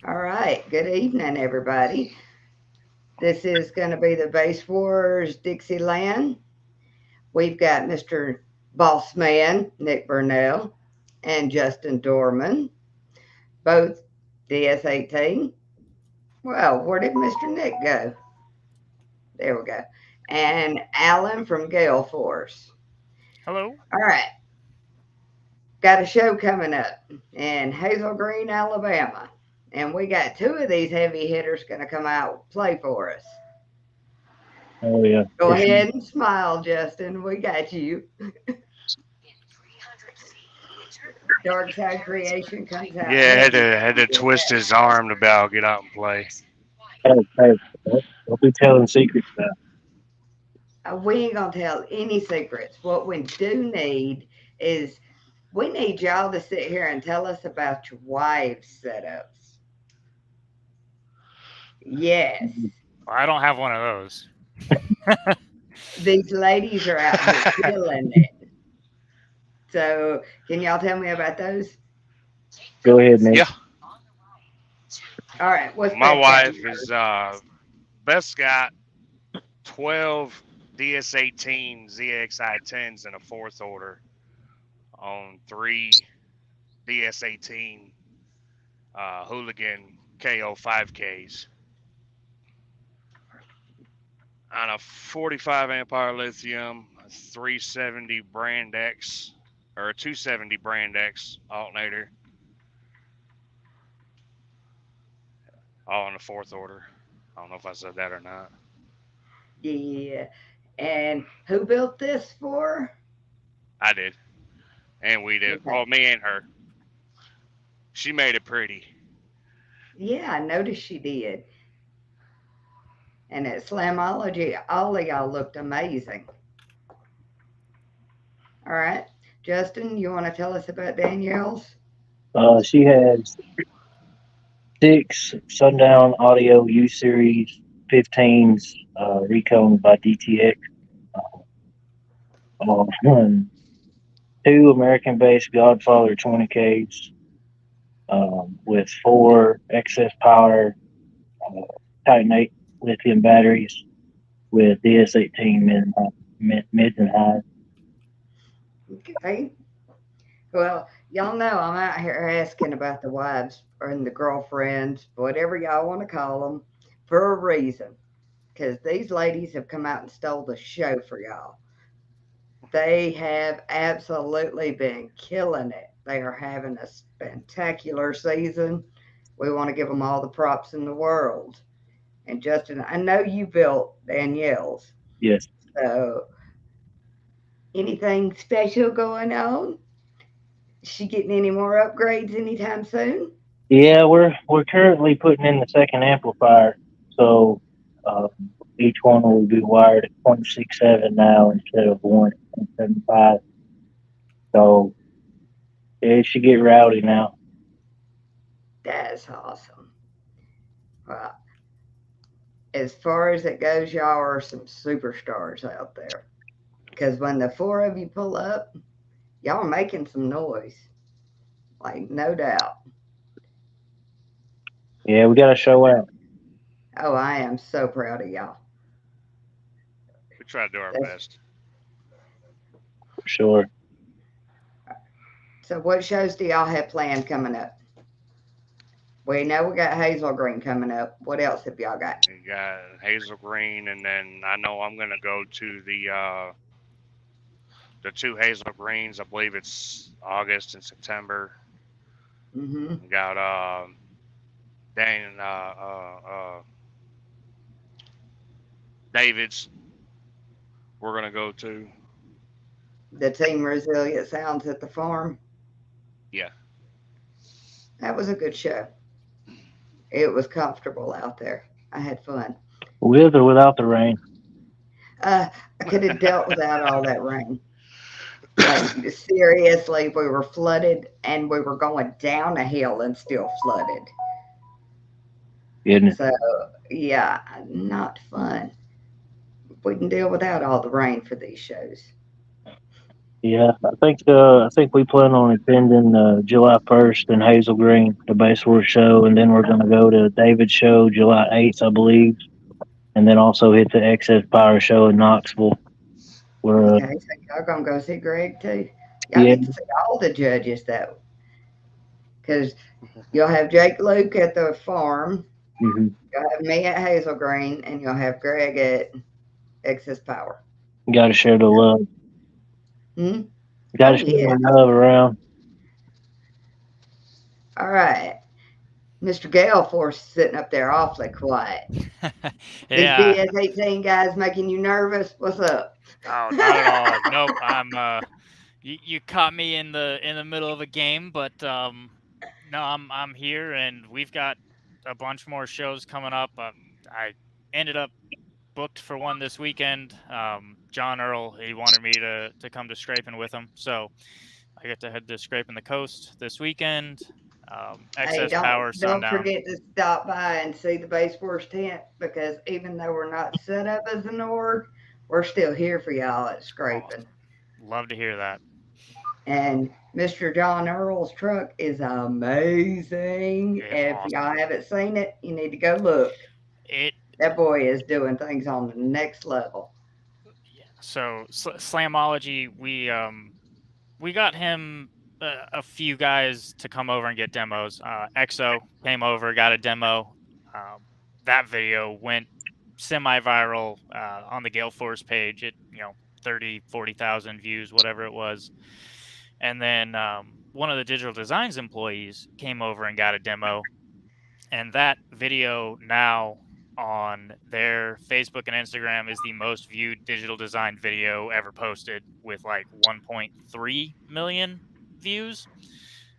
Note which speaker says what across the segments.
Speaker 1: All right. Good evening, everybody. This is going to be the Base Wars Dixieland. We've got Mr. Boss Man, Nick Burnell, and Justin Dorman, both DS18. Well, where did Mr. Nick go? There we go. And Alan from Gale Force.
Speaker 2: Hello.
Speaker 1: All right. Got a show coming up in Hazel Green, Alabama. And we got two of these heavy hitters going to come out play for us.
Speaker 3: Oh yeah,
Speaker 1: Go
Speaker 3: for sure.
Speaker 1: ahead and smile, Justin. We got you. Dark Side Creation comes out
Speaker 2: Yeah,
Speaker 1: heavy.
Speaker 2: had to twist his arm to be able to get out and play.
Speaker 3: Hey, don't be telling secrets now.
Speaker 1: We ain't gonna tell any secrets. What we do need is we need y'all to sit here and tell us about your wives' setups. Yes,
Speaker 2: I don't have one of those.
Speaker 1: these ladies are out here killing it. So, can y'all tell me about those?
Speaker 3: Go ahead, Nick.
Speaker 2: Yeah,
Speaker 1: All right, what's
Speaker 2: my
Speaker 1: best at
Speaker 2: wife is
Speaker 1: yours?
Speaker 2: best got 12 DS18 ZXI10s in a fourth order on three DS18 Hooligan KO 5Ks on a 45 amp hour lithium, a 370 brand X or a 270 brand X alternator, all in the fourth order. I don't know if I said that or not.
Speaker 1: Yeah. And who built this for?
Speaker 2: I did, and we did.
Speaker 1: Okay.
Speaker 2: Well, me and her. She made it pretty.
Speaker 1: Yeah, I noticed she did. And at Slamology, all of y'all looked amazing. All right. Justin, you want to tell us about Danielle's?
Speaker 3: She has six Sundown Audio U Series 15s, reconed by DTX. One, two American-based Godfather 20Ks, with four excess power uh, Titanate lithium batteries with DS18 mids and highs.
Speaker 1: Okay. Well, y'all know I'm out here asking about the wives and the girlfriends, whatever y'all want to call them, for a reason. Because these ladies have come out and stole the show for y'all. They have absolutely been killing it. They are having a spectacular season. We want to give them all the props in the world. And Justin, I know you built Danielle's.
Speaker 3: Yes.
Speaker 1: So, anything special going on? Is she getting any more upgrades anytime soon?
Speaker 3: Yeah, we're currently putting in the second amplifier, so uh, each one will be wired at 0.67 now instead of 1.75. So it should get rowdy now.
Speaker 1: That's awesome. Well, as far as it goes, y'all are some superstars out there. Because when the four of you pull up, y'all are making some noise. Like, no doubt.
Speaker 3: Yeah, we got to show out
Speaker 1: Oh, I am so proud of y'all.
Speaker 2: We try to do our
Speaker 1: That's,
Speaker 2: best.
Speaker 3: for sure.
Speaker 1: so, what shows do y'all have planned coming up? We know we got Hazel Green coming up. What else have y'all got?
Speaker 2: We got Hazel Green, and then I know I'm gonna go to the two Hazel Greens. I believe it's August and September.
Speaker 1: Mm-hmm.
Speaker 2: We got Dan David's. We're gonna go to.
Speaker 1: The Team Resilient Sounds at the Farm.
Speaker 2: Yeah,
Speaker 1: That was a good show. It was comfortable out there. I had fun.
Speaker 3: With or without the rain.
Speaker 1: I could have dealt without all that rain. Like, seriously, we were flooded and we were going down a hill and still flooded.
Speaker 3: Goodness.
Speaker 1: So, yeah, not fun. We can deal without all the rain for these shows.
Speaker 3: Yeah, I think we plan on attending July 1st in Hazel Green, the Base Wars show, and then we're going to go to David's show July 8th, I believe, and then also hit the Excess Power show in Knoxville. Where
Speaker 1: Okay, so y'all gonna go see Greg too? Y'all
Speaker 3: yeah,
Speaker 1: get to see all the judges though, because you'll have Jake Luke at the farm,
Speaker 3: hmm
Speaker 1: you'll have me at Hazel Green, and you'll have Greg at Excess Power.
Speaker 3: got to share the love.
Speaker 1: Hmm?
Speaker 3: Got to
Speaker 1: Oh
Speaker 3: share
Speaker 1: yeah.
Speaker 3: the love around.
Speaker 1: All right. Mr. Gale Force sitting up there awfully quiet. These
Speaker 4: Yeah.
Speaker 1: DS-18 guys making you nervous? What's up?
Speaker 4: Oh, not at all. Nope. I'm you caught me in the middle of a game, but no, I'm here and we've got a bunch more shows coming up. I ended up booked for one this weekend. John Earl, he wanted me to come to Scraping with him, so I get to head to Scraping the Coast this weekend.
Speaker 1: Hey,
Speaker 4: Excess
Speaker 1: don't
Speaker 4: Power
Speaker 1: don't
Speaker 4: Sundown.
Speaker 1: forget to stop by and see the Base Force tent because even though we're not set up as an org, we're still here for y'all at Scraping.
Speaker 4: Awesome. Love to hear that.
Speaker 1: And Mr. John Earl's truck is amazing.
Speaker 4: It's
Speaker 1: If
Speaker 4: awesome.
Speaker 1: y'all haven't seen it, you need to go look.
Speaker 4: It
Speaker 1: That boy is doing things on the next level.
Speaker 4: Yeah. So Slamology, we got him a few guys to come over and get demos. EXO came over, got a demo. Um, that video went semi-viral on the Gale Force page. It 30-40,000 views, whatever it was. And then one of the digital designs employees came over and got a demo, and that video now on their Facebook and Instagram is the most viewed digital design video ever posted with like 1.3 million views.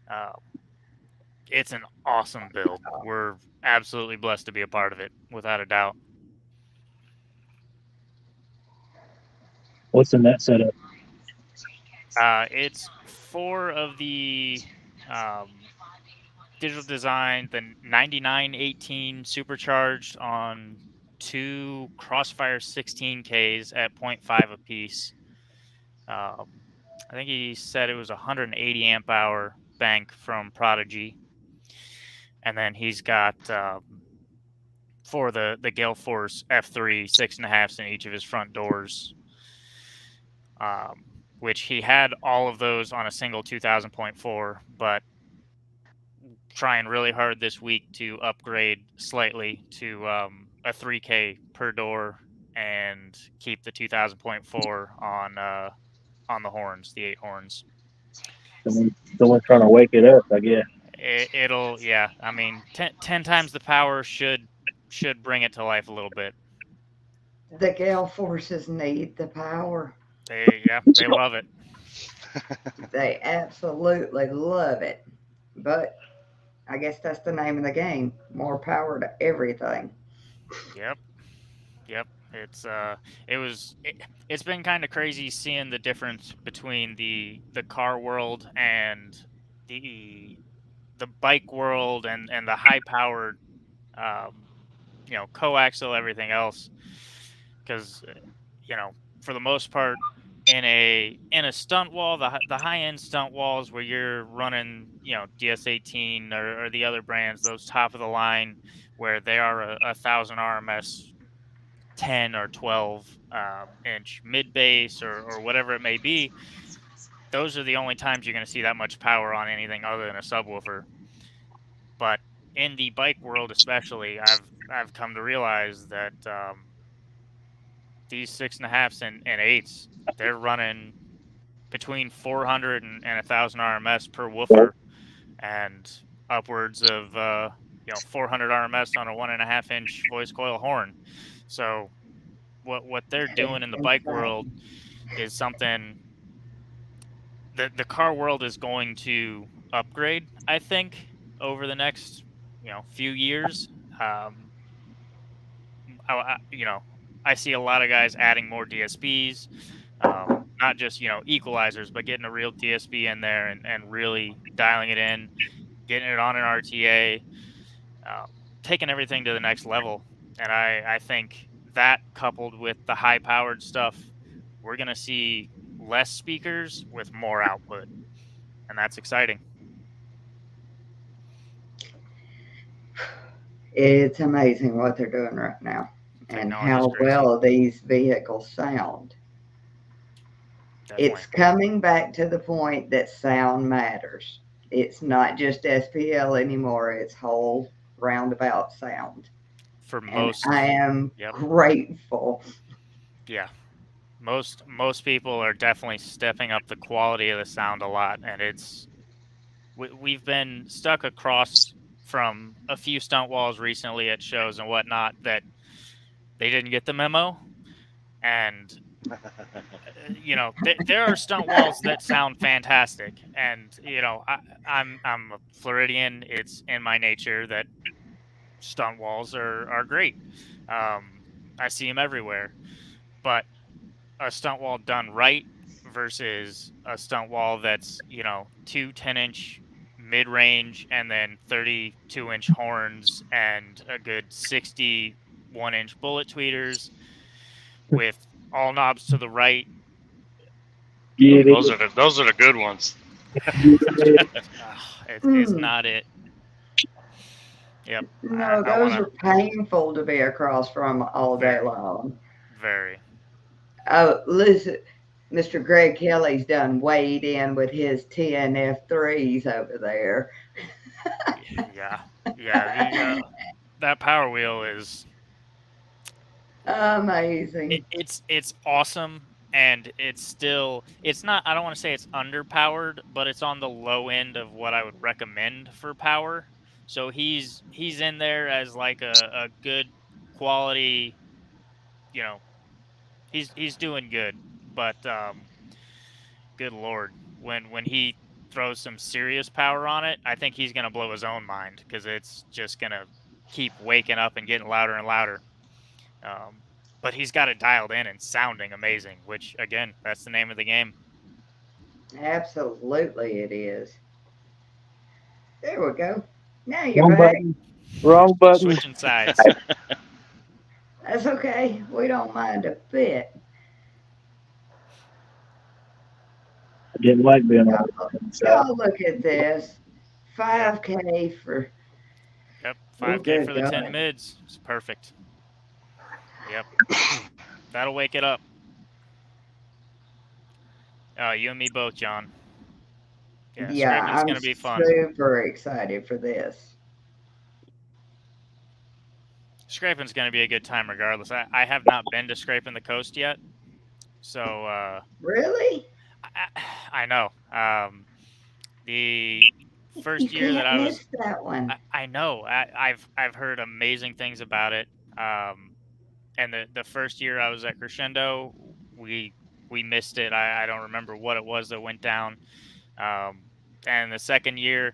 Speaker 4: Uh, it's an awesome build. We're absolutely blessed to be a part of it, without a doubt.
Speaker 3: What's in that setup?
Speaker 4: It's four of the digital design, the 9918 supercharged on two Crossfire 16Ks at 0.5 apiece. I think he said it was 180 amp hour bank from Prodigy. And then he's got for the Gale Force F3 6.5s in each of his front doors, which he had all of those on a single 2000.4, but trying really hard this week to upgrade slightly to a 3K per door and keep the 2000.4 on the horns, the 8 horns.
Speaker 3: Someone trying to wake it up, I guess.
Speaker 4: It'll yeah. I mean, 10 times the power should bring it to life a little bit.
Speaker 1: The Gale Forces need the power.
Speaker 4: They love it.
Speaker 1: They absolutely love it. But I guess that's the name of the game. More power to everything.
Speaker 4: Yep. Yep. It's been kind of crazy seeing the difference between the car world and the the bike world and the high powered um, coaxial everything else, because for the most part in a stunt wall, the high end stunt walls where you're running DS18 or the other brands, those top of the line where they are a thousand RMS 10 or 12 inch mid bass or whatever it may be. Those are the only times you're going to see that much power on anything other than a subwoofer. But in the bike world especially, I've come to realize that these 6.5s and 8s, they're running between 400 and 1,000 RMS per woofer, and upwards of 400 RMS on a 1.5 inch voice coil horn. So what they're doing
Speaker 1: It's
Speaker 4: in the bike world
Speaker 1: insane.
Speaker 4: is something that the car world is going to upgrade, I think, over the next few years. Um, I see a lot of guys adding more DSPs, not just equalizers, but getting a real DSP in there and really dialing it in, getting it on an RTA, um, taking everything to the next level. And I think that coupled with the high powered stuff, we're going to see less speakers with more output, and that's exciting.
Speaker 1: It's amazing what they're doing right now and
Speaker 4: Technology is
Speaker 1: how
Speaker 4: crazy.
Speaker 1: well these vehicles sound.
Speaker 4: Definitely.
Speaker 1: It's coming back to the point that sound matters. It's not just SPL anymore, it's whole roundabout sound.
Speaker 4: For
Speaker 1: And I
Speaker 4: most,
Speaker 1: am
Speaker 4: yep,
Speaker 1: grateful.
Speaker 4: yeah. Most people are definitely stepping up the quality of the sound a lot, and we've been stuck across from a few stunt walls recently at shows and whatnot that they didn't get the memo, and there are stunt walls that sound fantastic, and I'm a Floridian. It's in my nature that stunt walls are great. um I see them everywhere, but a stunt wall done right versus a stunt wall that's two 10-inch mid-range and then 32-inch horns and a good 61-inch bullet tweeters with all knobs to the right.
Speaker 3: Yeah, they,
Speaker 2: Those are the good ones.
Speaker 3: yeah,
Speaker 4: It's
Speaker 1: Mm,
Speaker 4: not it. Yep.
Speaker 1: no,
Speaker 4: I want
Speaker 1: those
Speaker 4: to.
Speaker 1: are painful to be across from all day
Speaker 4: Very,
Speaker 1: long.
Speaker 4: very.
Speaker 1: Oh, listen, Mr. Greg Kelly's done weighed in with his 10 F3s over there.
Speaker 4: Yeah, yeah. The that power wheel is
Speaker 1: Amazing.
Speaker 4: it's awesome, and it's not. I don't want to say it's underpowered, but it's on the low end of what I would recommend for power. So he's in there as like a good quality. You know, he's doing good, but good lord, when he throws some serious power on it, I think he's gonna blow his own mind because it's just gonna keep waking up and getting louder and louder. Um, but he's got it dialed in and sounding amazing, which again, that's the name of the game.
Speaker 1: Absolutely, it is. There we go. Now you're
Speaker 3: one
Speaker 1: back.
Speaker 3: button, wrong button.
Speaker 4: Switching sides.
Speaker 1: That's okay. We don't mind a bit.
Speaker 3: I didn't like being on
Speaker 1: Y'all,
Speaker 3: the side.
Speaker 1: y'all look at this.
Speaker 4: Yep,
Speaker 1: 5K for,
Speaker 4: yep.
Speaker 1: oh,
Speaker 4: 5K
Speaker 1: good
Speaker 4: for the 10
Speaker 1: God.
Speaker 4: mids. It's perfect. Yep, that'll wake it up. You and me both, John. Yeah,
Speaker 1: Yeah,
Speaker 4: scraping's
Speaker 1: I'm
Speaker 4: gonna be fun.
Speaker 1: super excited for this.
Speaker 4: Scraping's gonna be a good time regardless. I have not been to Scraping the Coast yet, so
Speaker 1: Really?
Speaker 4: I know. The
Speaker 1: You
Speaker 4: first year that
Speaker 1: can't
Speaker 4: I was,
Speaker 1: miss that one.
Speaker 4: I know. I've heard amazing things about it. And the first year I was at Crescendo, we we missed it. I don't remember what it was that went down. Um, and the second year,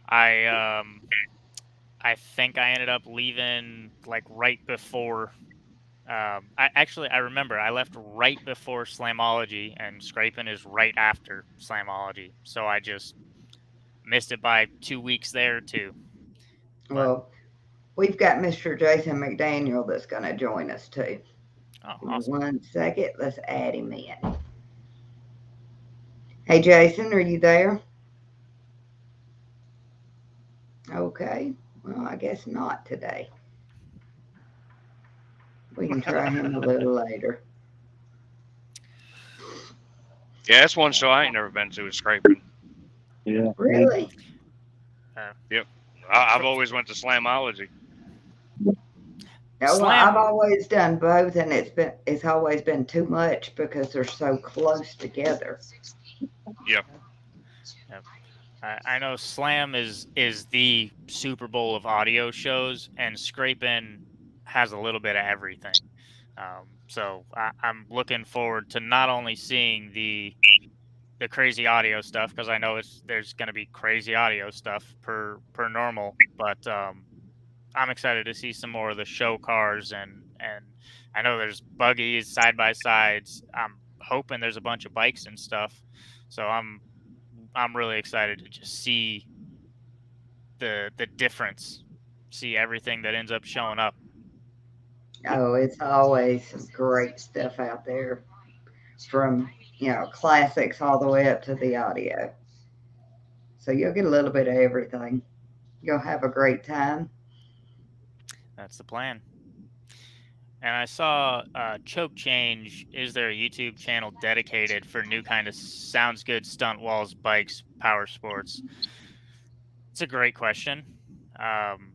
Speaker 4: I I think I ended up leaving like right before. I remember I left right before Slamology, and Scraping is right after Slamology. So I just missed it by 2 weeks there too. But
Speaker 1: Well, we've got Mr. Jason McDaniel that's going to join us too.
Speaker 4: oh,
Speaker 1: Give me
Speaker 4: awesome.
Speaker 1: 1 second. Let's add him in. Hey, Jason, are you there? Okay. Well, I guess not today. We can try him a little later.
Speaker 2: Yeah, that's one show I ain't never been to is scraping.
Speaker 3: Yeah.
Speaker 1: Really?
Speaker 4: Uh,
Speaker 2: Yep.
Speaker 4: for,
Speaker 2: I've always went to Slamology.
Speaker 1: Yeah, well, I've
Speaker 4: Slam.
Speaker 1: always done both, and it's always been too much because they're so close together.
Speaker 2: Yep.
Speaker 4: Yep. I know Slam is the Super Bowl of audio shows, and Scrapin has a little bit of everything. So I'm looking forward to not only seeing the crazy audio stuff because I know there's going to be crazy audio stuff per normal, but I'm excited to see some more of the show cars and I know there's buggies, side by sides. I'm hoping there's a bunch of bikes and stuff. So I'm really excited to just see the difference, see everything that ends up showing up.
Speaker 1: Oh, it's always some great stuff out there from classics all the way up to the audio. So you'll get a little bit of everything. You'll have a great time.
Speaker 4: That's the plan. And I saw Choke Change. Is there a YouTube channel dedicated for new kind of sounds good stunt walls, bikes, power sports? It's a great question. Um,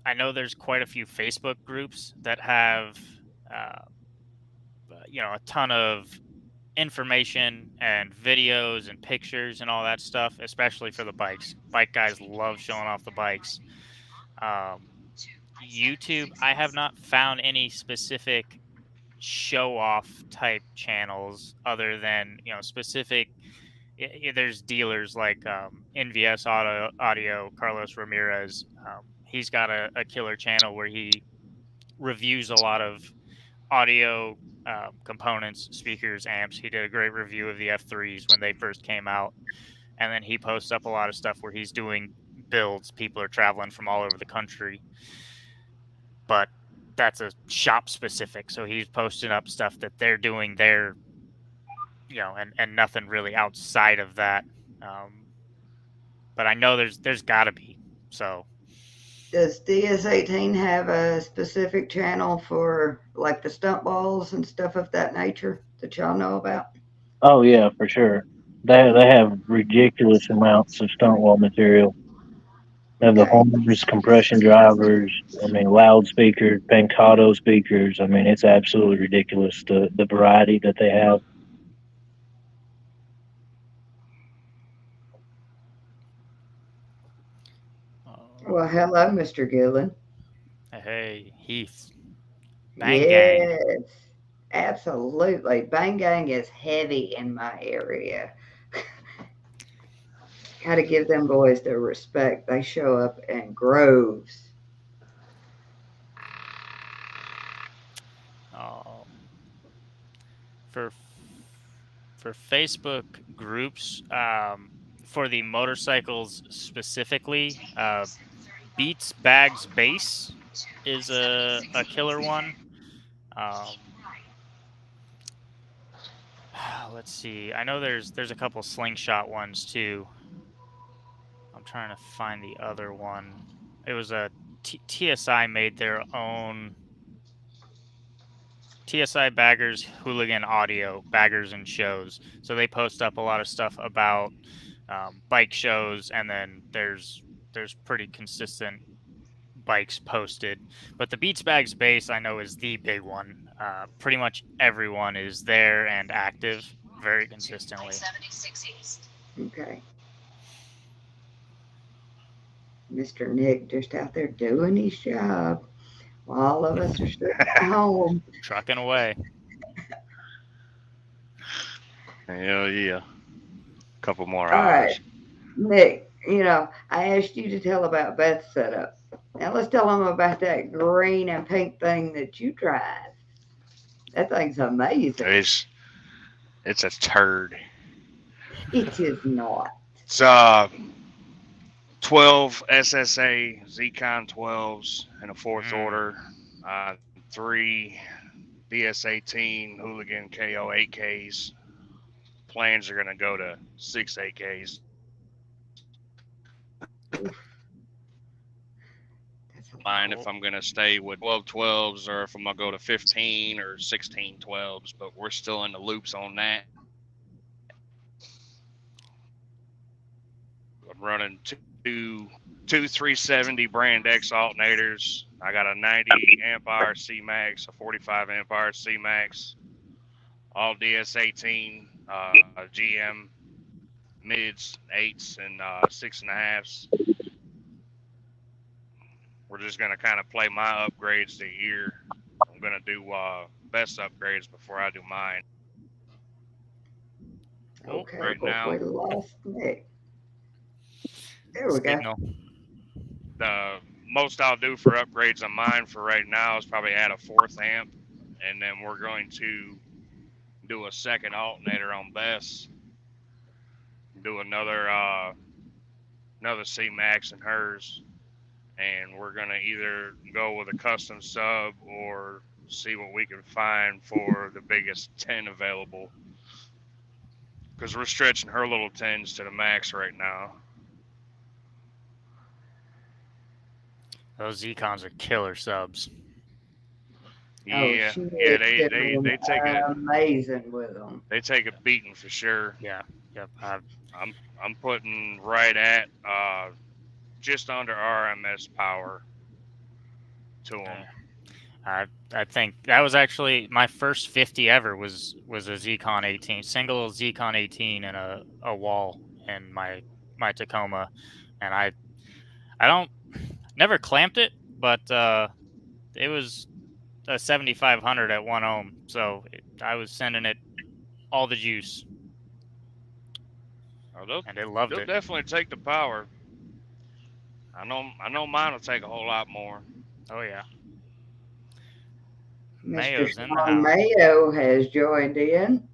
Speaker 4: I know there's quite a few Facebook groups that have, uh, a ton of information and videos and pictures and all that stuff, especially for the bikes. Bike guys love showing off the bikes. Um, YouTube, I have not found any specific show off type channels other than specific. There's dealers like NVS Audio, Carlos Ramirez. He's got a killer channel where he reviews a lot of audio components, speakers, amps. He did a great review of the F3s when they first came out, and then he posts up a lot of stuff where he's doing builds. People are traveling from all over the country, but that's a shop specific. So he's posting up stuff that they're doing there, and nothing really outside of that. But I know there's got to be. So
Speaker 1: Does DS18 have a specific channel for like the stunt balls and stuff of that nature that y'all know about?
Speaker 3: Oh yeah, for sure. They have ridiculous amounts of stunt wall material. They have the
Speaker 1: Okay.
Speaker 3: horns, compression drivers. I mean, loudspeakers, Pancado speakers. I mean, it's absolutely ridiculous the variety that they have.
Speaker 1: Well,
Speaker 4: um,
Speaker 1: hello, Mr. Gillen.
Speaker 4: hey, Heath, Bang Gang.
Speaker 1: Yes, absolutely. Bang Gang is heavy in my area. Got to give them boys their respect. They show up in groves.
Speaker 4: Um, for for Facebook groups, for the motorcycles specifically, Beats Bags Base is a killer one. Um, let's see. I know there's a couple slingshot ones too. I'm trying to find the other one. It was a TSI made their own TSI Baggers Hooligan Audio Baggers and Shows. So they post up a lot of stuff about bike shows, and then there's pretty consistent bikes posted. But the Beats Bags base I know is the big one. Pretty much everyone is there and active very consistently.
Speaker 1: Okay. Mr. Nick just out there doing his job while all of us are sitting at home.
Speaker 4: Trucking away.
Speaker 2: Hell yeah. Couple more
Speaker 1: All right,
Speaker 2: hours.
Speaker 1: Nick, I asked you to tell about Beth's setup. Now let's tell them about that green and pink thing that you drive. That thing's amazing.
Speaker 2: It's a turd.
Speaker 1: It is not.
Speaker 2: It's 12 SSA Zcon 12s in a fourth
Speaker 4: Mm.
Speaker 2: order, 3 DS18 Hooligan KO 8Ks. Plans are going to go to 6 8Ks.
Speaker 1: Oof, that's a lot.
Speaker 2: Mind if I'm going to stay with 12 12s or if I'm going to go to 15 or 16 12s, but we're still in the loops on that. I'm running two 370 brand X alternators. I got a 90 amp hour C Max, a 45 amp hour C Max, all DS18 GM mids, eights, and 6.5s. We're just gonna kind of play my upgrades the year. I'm gonna do best upgrades before I do mine.
Speaker 4: Oh,
Speaker 1: Okay,
Speaker 2: Right
Speaker 1: but we
Speaker 2: now,
Speaker 1: lost Nick. There we go.
Speaker 4: signal.
Speaker 2: the most I'll do for upgrades on mine for right now is probably add a fourth amp, and then we're going to do a second alternator on Bess, do another C Max in hers, and we're gonna either go with a custom sub or see what we can find for the biggest 10 available. because we're stretching her little tens to the max right now.
Speaker 4: Those Econs are killer subs.
Speaker 1: Oh,
Speaker 2: Yeah,
Speaker 1: she
Speaker 2: yeah,
Speaker 1: is doing amazing with them.
Speaker 2: they take a beating for sure.
Speaker 4: Yeah. Yep.
Speaker 2: I'm putting right at just under RMS power to them.
Speaker 4: I think that was actually my first 50 ever was a Zcon 18, single Zcon 18 and a wall in my Tacoma, and I don't never clamped it, but it was a 7500 at 1 ohm, so I was sending it all the juice,
Speaker 2: Oh,
Speaker 4: and it loved
Speaker 2: they'll
Speaker 4: it.
Speaker 2: definitely take the power. I know mine will take a whole lot more.
Speaker 4: Oh yeah,
Speaker 1: Mr.
Speaker 4: Mayo's in the
Speaker 1: Sean
Speaker 4: house,
Speaker 1: Mayo has joined in.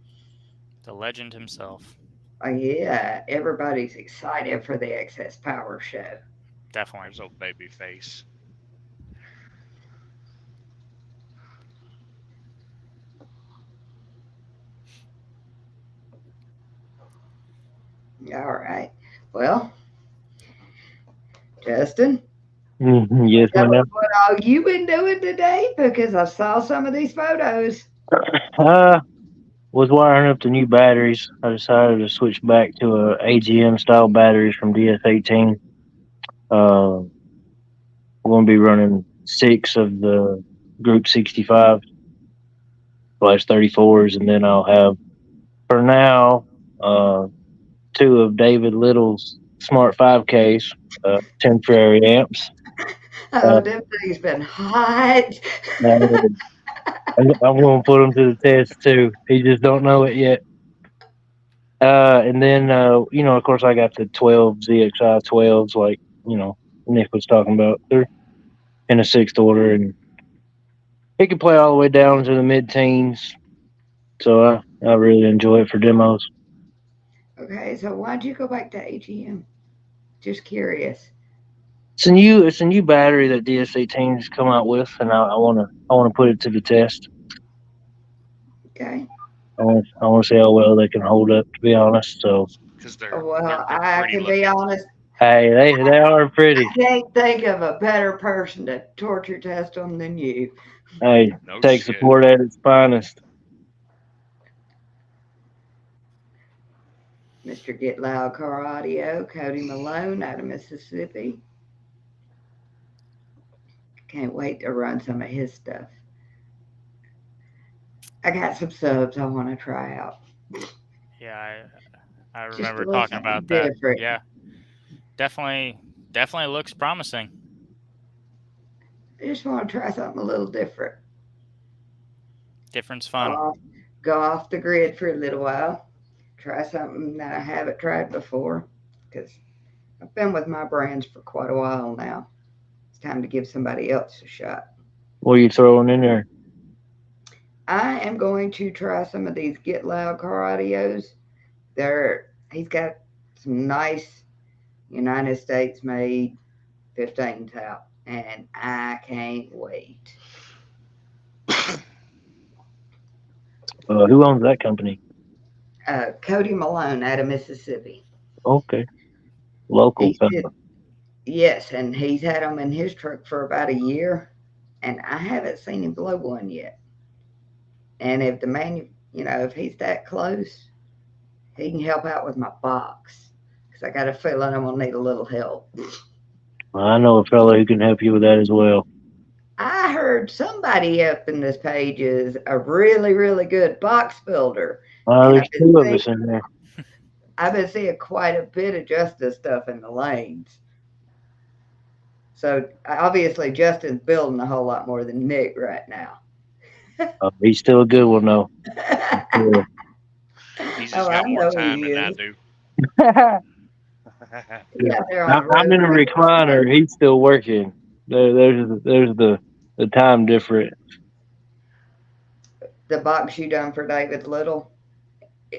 Speaker 4: the legend himself.
Speaker 1: Yeah, everybody's excited for the Excess Power show.
Speaker 4: Definitely.
Speaker 2: There's old baby face.
Speaker 1: All right. Well, Justin,
Speaker 3: Yes,
Speaker 1: tell us
Speaker 3: ma'am.
Speaker 1: what all you been doing today because I saw some of these photos.
Speaker 3: Uh, was wiring up the new batteries. I decided to switch back to AGM style batteries from DS18. We're going to be running 6 of the Group 65 slash 34s, and then I'll have, for now, uh, 2 of David Little's Smart 5Ks, temporary amps.
Speaker 1: Oh,
Speaker 3: Uh,
Speaker 1: them things been hot.
Speaker 3: I'm going to put them to the test too. He just don't know it yet. And then, of course, I got the 12 ZXI 12s, like, Nick was talking about. They're in a sixth order, and he can play all the way down to the mid teens. So I really enjoy it for demos.
Speaker 1: Okay, so why'd you go back to AGM? Just curious.
Speaker 3: It's a new battery that DS18's come out with, and I wanna put it to the test.
Speaker 1: Okay.
Speaker 3: I wanna see how well they can hold up. To be honest, so
Speaker 2: Because
Speaker 1: Well,
Speaker 2: they're
Speaker 1: I
Speaker 2: pretty
Speaker 1: can be
Speaker 2: looking.
Speaker 1: honest.
Speaker 3: hey, they are pretty.
Speaker 1: I can't think of a better person to torture test them than you.
Speaker 3: Hey,
Speaker 2: No
Speaker 3: take
Speaker 2: shit.
Speaker 3: support at its finest.
Speaker 1: Mr. Get Loud Car Audio, Cody Malone out of Mississippi. Can't wait to run some of his stuff. I got some subs I want to try out.
Speaker 4: Yeah, I
Speaker 1: Just a
Speaker 4: remember
Speaker 1: little
Speaker 4: talking
Speaker 1: something
Speaker 4: about that.
Speaker 1: different.
Speaker 4: Yeah, definitely looks promising.
Speaker 1: I just want to try something a little different.
Speaker 4: Difference
Speaker 1: Go
Speaker 4: fun.
Speaker 1: off, go off the grid for a little while. Try something that I haven't tried before. Because I've been with my brands for quite a while now. It's time to give somebody else a shot.
Speaker 3: What are you throwing in there?
Speaker 1: I am going to try some of these Get Loud car audios. He's got some nice United States made 15s out, and I can't wait.
Speaker 3: Who owns that company?
Speaker 1: Cody Malone out of Mississippi.
Speaker 3: Okay, local
Speaker 1: He
Speaker 3: company.
Speaker 1: did, yes, and he's had them in his truck for about a year, and I haven't seen him blow one yet. And if if he's that close, he can help out with my box because I got a feeling I'm gonna need a little help.
Speaker 3: I know a fellow who can help you with that as well.
Speaker 1: I heard somebody up in this page is a really, really good box builder, and
Speaker 3: There's 2 of us in there.
Speaker 1: I've been seeing quite a bit of Justin's stuff in the lanes. So obviously Justin's building a whole lot more than Nick right now.
Speaker 3: He's still a good one though. Yeah.
Speaker 2: He's
Speaker 1: Oh,
Speaker 2: just
Speaker 1: I
Speaker 2: got more
Speaker 1: know
Speaker 2: time
Speaker 1: he
Speaker 2: than I
Speaker 1: is.
Speaker 2: do.
Speaker 1: Yeah, they're on the
Speaker 3: I'm
Speaker 1: road
Speaker 3: in a
Speaker 1: with
Speaker 3: recliner. He's still working. There's the time difference.
Speaker 1: the box you done for David Little.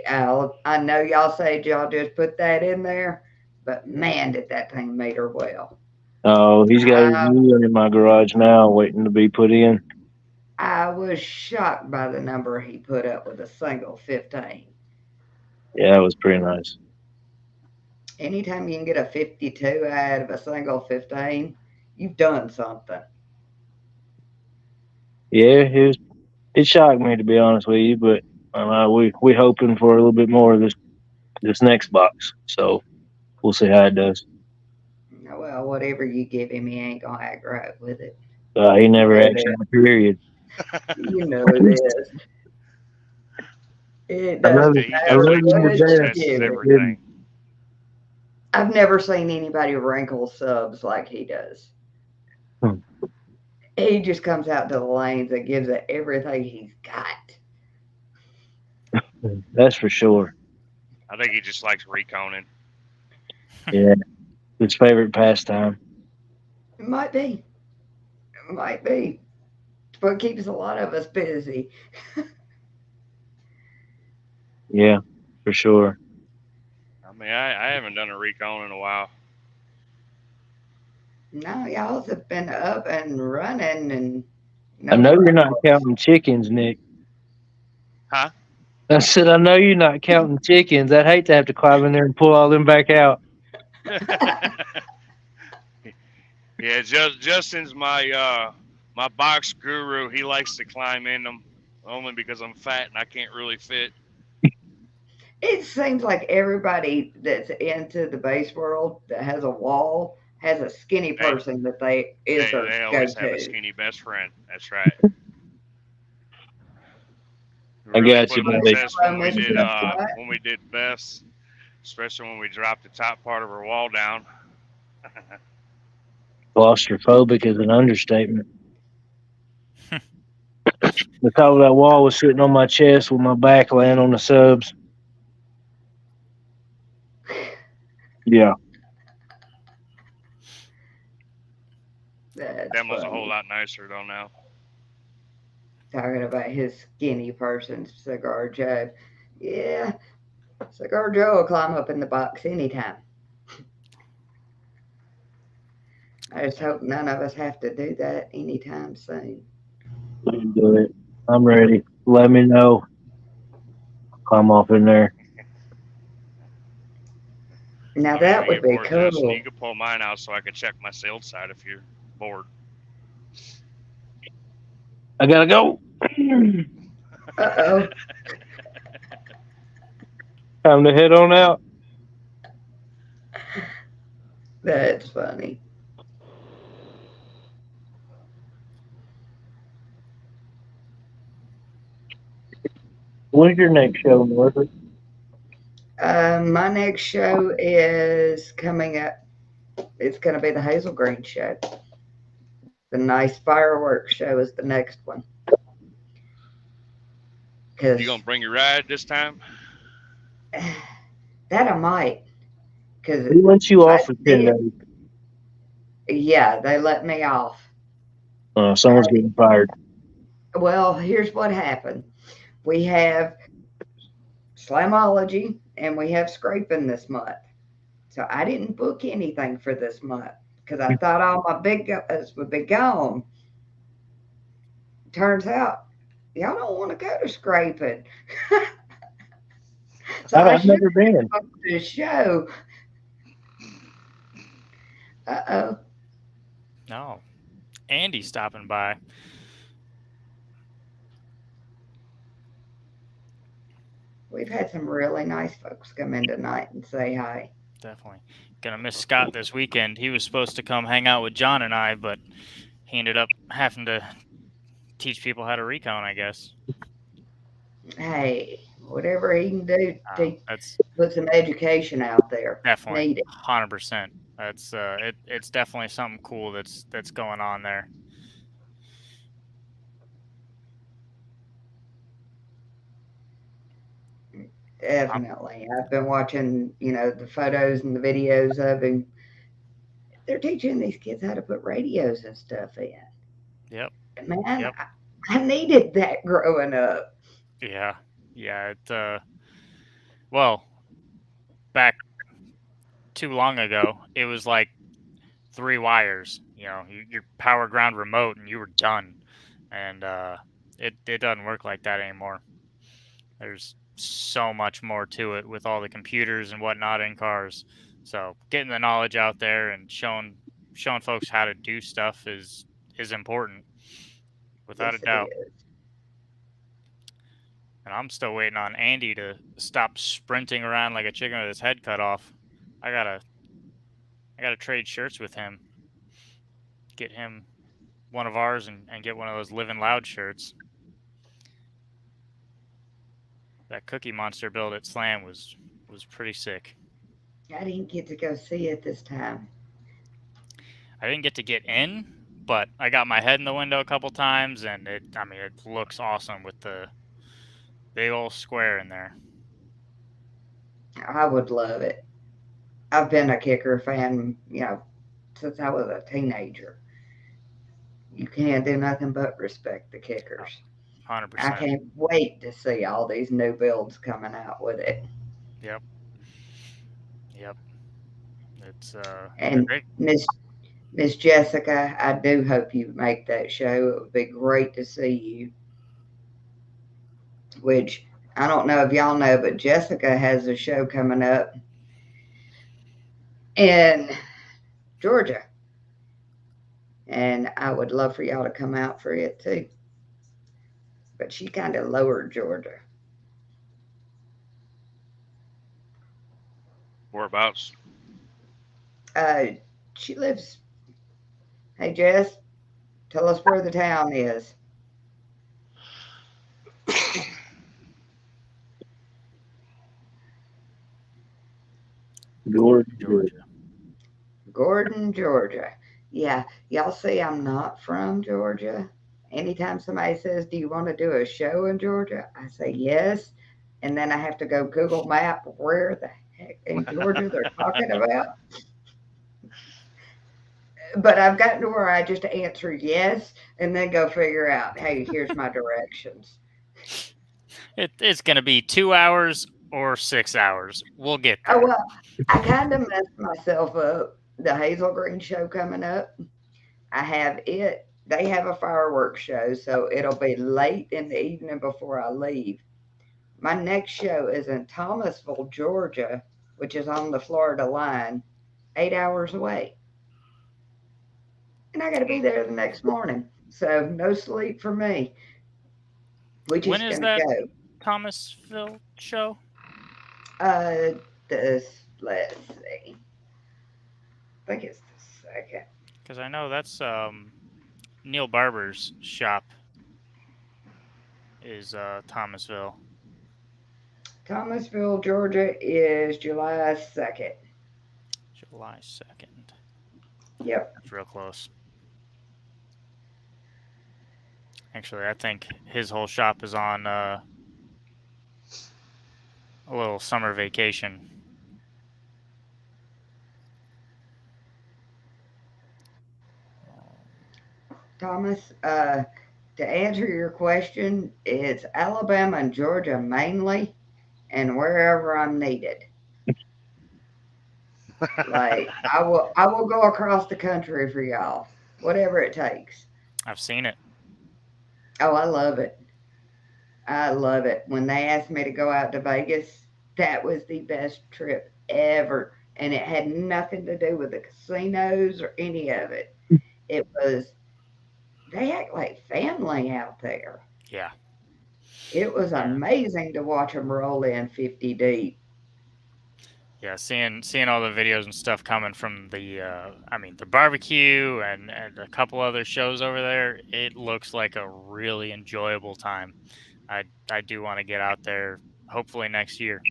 Speaker 1: I know y'all said y'all just put that in there, but man, did that thing meter well.
Speaker 3: Oh, he's got his
Speaker 1: Uh,
Speaker 3: new one in my garage now, waiting to be put in.
Speaker 1: I was shocked by the number he put up with a single 15.
Speaker 3: Yeah, it was pretty nice.
Speaker 1: Anytime you can get a 52 out of a single 15, you've done something.
Speaker 3: Yeah, it shocked me to be honest with you, but we hoping for a little bit more of this next box. So we'll see how it does.
Speaker 1: Well, whatever you give him, he ain't gonna act right with it.
Speaker 3: He
Speaker 1: You
Speaker 3: never
Speaker 1: know
Speaker 3: acts
Speaker 1: that.
Speaker 3: out. Period.
Speaker 1: You know it is. It
Speaker 3: I love
Speaker 1: doesn't
Speaker 3: it.
Speaker 2: He
Speaker 3: I love
Speaker 1: matter
Speaker 2: definitely
Speaker 3: him to
Speaker 1: what
Speaker 2: sports
Speaker 1: you
Speaker 3: death.
Speaker 2: tests
Speaker 1: give him.
Speaker 3: Didn't
Speaker 2: everything.
Speaker 1: I've never seen anybody wrinkle subs like he does.
Speaker 3: he?
Speaker 1: He just comes out to the lanes and gives it everything he's got.
Speaker 3: That's for sure.
Speaker 2: I think he just likes reconing.
Speaker 3: Yeah, his favorite pastime.
Speaker 1: It might be. It might be. It's what keeps a lot of us busy.
Speaker 3: Yeah, for sure.
Speaker 2: I mean, I haven't done a recon in a while.
Speaker 1: No, y'all have been up and running and
Speaker 3: I
Speaker 1: no
Speaker 3: know you're not
Speaker 1: wrinkles.
Speaker 3: counting chickens, Nick.
Speaker 2: Huh?
Speaker 3: I said I know you're not counting chickens. I'd hate to have to climb in there and pull all them back out.
Speaker 2: Yeah, Justin's my box guru. He likes to climb in them only because I'm fat and I can't really fit.
Speaker 1: It seems like everybody that's into the base world that has a wall has a skinny
Speaker 2: They
Speaker 1: person that they is their
Speaker 2: they
Speaker 1: go
Speaker 2: always have a
Speaker 1: to.
Speaker 2: skinny best friend. That's right. We
Speaker 3: I
Speaker 2: really
Speaker 3: got
Speaker 2: put
Speaker 3: you,
Speaker 2: him to the
Speaker 3: buddy.
Speaker 2: test
Speaker 1: Hello, Miss What?
Speaker 2: when we did best, especially when we dropped the top part of our wall down.
Speaker 3: Claustrophobic is an understatement. The top of that wall was sitting on my chest with my back laying on the subs. Yeah.
Speaker 1: That's
Speaker 2: Demo's a whole
Speaker 1: funny.
Speaker 2: lot nicer though now.
Speaker 1: Talking about his skinny person, Cigar Joe. Yeah, Cigar Joe will climb up in the box anytime. I just hope none of us have to do that anytime soon.
Speaker 3: Please do it. I'm ready. Let me know. Climb off in there.
Speaker 1: Now
Speaker 2: Whenever
Speaker 1: that
Speaker 2: you
Speaker 1: would
Speaker 2: get
Speaker 1: be
Speaker 2: bored, Justin, you
Speaker 1: cool.
Speaker 2: can pull mine out so I can check my sailed side if you're bored.
Speaker 3: I gotta go.
Speaker 1: Uh oh,
Speaker 3: Time to head on out.
Speaker 1: that's funny.
Speaker 3: When's your next show, Norfolk?
Speaker 1: My next show is coming up. It's going to be the Hazel Green show. The nice fireworks show is the next one.
Speaker 2: You
Speaker 1: Because
Speaker 2: gonna bring your ride this time?
Speaker 1: that I might. Because
Speaker 3: Who lets you
Speaker 1: if I
Speaker 3: off for 10
Speaker 1: did,
Speaker 3: days?
Speaker 1: yeah, they let me off.
Speaker 3: Someone's getting fired.
Speaker 1: Well, here's what happened. We have Slamology and we have Scraping this month. So I didn't book anything for this month because I thought all my big guys would be gone. Turns out y'all don't want to go to Scraping. So I
Speaker 3: I've
Speaker 1: should
Speaker 3: never been.
Speaker 1: have booked this show. Uh oh.
Speaker 4: No, Andy stopping by.
Speaker 1: We've had some really nice folks come in tonight and say hi.
Speaker 4: Definitely gonna miss Scott this weekend. He was supposed to come hang out with John and I, but he ended up having to teach people how to recon, I guess.
Speaker 1: Hey, whatever he can do to
Speaker 4: That's
Speaker 1: put some education out there.
Speaker 4: definitely
Speaker 1: Need it.
Speaker 4: 100%. That's it's definitely something cool that's going on there.
Speaker 1: Definitely. I've been watching, the photos and the videos of him. They're teaching these kids how to put radios and stuff in.
Speaker 4: Yep.
Speaker 1: Man,
Speaker 4: Yep.
Speaker 1: I needed that growing up.
Speaker 4: Yeah. Yeah. Well, back too long ago, it was like 3 wires. Your power ground remote, and you were done. And it doesn't work like that anymore. There's so much more to it with all the computers and whatnot in cars. So getting the knowledge out there and showing folks how to do stuff is important, without a
Speaker 1: Yes, it
Speaker 4: doubt.
Speaker 1: is.
Speaker 4: And I'm still waiting on Andy to stop sprinting around like a chicken with his head cut off. I gotta trade shirts with him. Get him one of ours and get one of those Living Loud shirts. That Cookie Monster build at Slam was pretty sick.
Speaker 1: I didn't get to go see it this time.
Speaker 4: I didn't get to get in, but I got my head in the window a couple times, and it looks awesome with the big old square in there.
Speaker 1: I would love it. I've been a kicker fan, since I was a teenager. You can't do nothing but respect the kickers.
Speaker 4: 100%.
Speaker 1: I can't wait to see all these new builds coming out with it.
Speaker 4: Yep. It's
Speaker 1: And
Speaker 4: great.
Speaker 1: Miss Jessica, I do hope you make that show. It would be great to see you. Which I don't know if y'all know, but Jessica has a show coming up in Georgia. And I would love for y'all to come out for it too. But she kind of lowered Georgia.
Speaker 2: Whereabouts?
Speaker 1: She lives. Hey Jess, tell us where the town is.
Speaker 3: Georgia.
Speaker 1: Gordon, Georgia. Yeah, y'all see, I'm not from Georgia. Anytime somebody says, "Do you want to do a show in Georgia?" I say yes, and then I have to go Google Map where the heck in Georgia they're talking about. But I've gotten to where I just answer yes and then go figure out, hey, here's my directions.
Speaker 4: It's gonna be 2 hours or 6 hours. We'll get
Speaker 1: Oh
Speaker 4: there.
Speaker 1: well, I kind of messed myself up. The Hazel Green show coming up. I have it. They have a fireworks show, so it'll be late in the evening before I leave. My next show is in Thomasville, Georgia, which is on the Florida line, 8 hours away. And I got to be there the next morning. So no sleep for me. We're
Speaker 4: When
Speaker 1: just
Speaker 4: is
Speaker 1: going
Speaker 4: that
Speaker 1: to go.
Speaker 4: Thomasville show?
Speaker 1: Let's see. I think it's the second.
Speaker 4: Because I know that's Neil Barber's shop is Thomasville.
Speaker 1: Thomasville, Georgia is July 2nd.
Speaker 4: July 2nd.
Speaker 1: Yep.
Speaker 4: That's real close. Actually, I think his whole shop is on a little summer vacation.
Speaker 1: Thomas, to answer your question, it's Alabama and Georgia mainly, and wherever I'm needed. Like I will go across the country for y'all, whatever it takes.
Speaker 4: I've seen it.
Speaker 1: Oh, I love it. I love it. When they asked me to go out to Vegas, that was the best trip ever. And it had nothing to do with the casinos or any of it. It was, they act like family out there.
Speaker 4: Yeah.
Speaker 1: It was
Speaker 4: Yeah.
Speaker 1: amazing to watch them roll in 50 deep.
Speaker 4: Yeah, seeing all the videos and stuff coming from the the barbecue and a couple other shows over there, it looks like a really enjoyable time. I do want to get out there hopefully next year.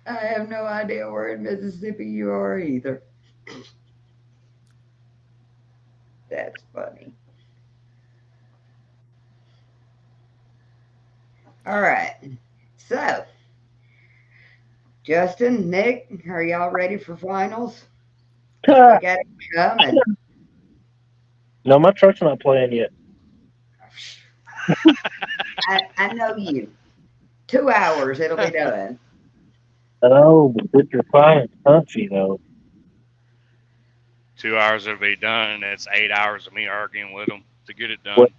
Speaker 1: I have no idea where in Mississippi you are either. That's funny. All right. So, Justin, Nick, are y'all ready for finals? We got it coming.
Speaker 3: No, my truck's not playing yet.
Speaker 1: I know you. 2 hours, it'll be done.
Speaker 3: Oh, but Victor Fine country though.
Speaker 2: 2 hours will be done, and it's 8 hours of me arguing with them to get it
Speaker 3: Well,
Speaker 2: done.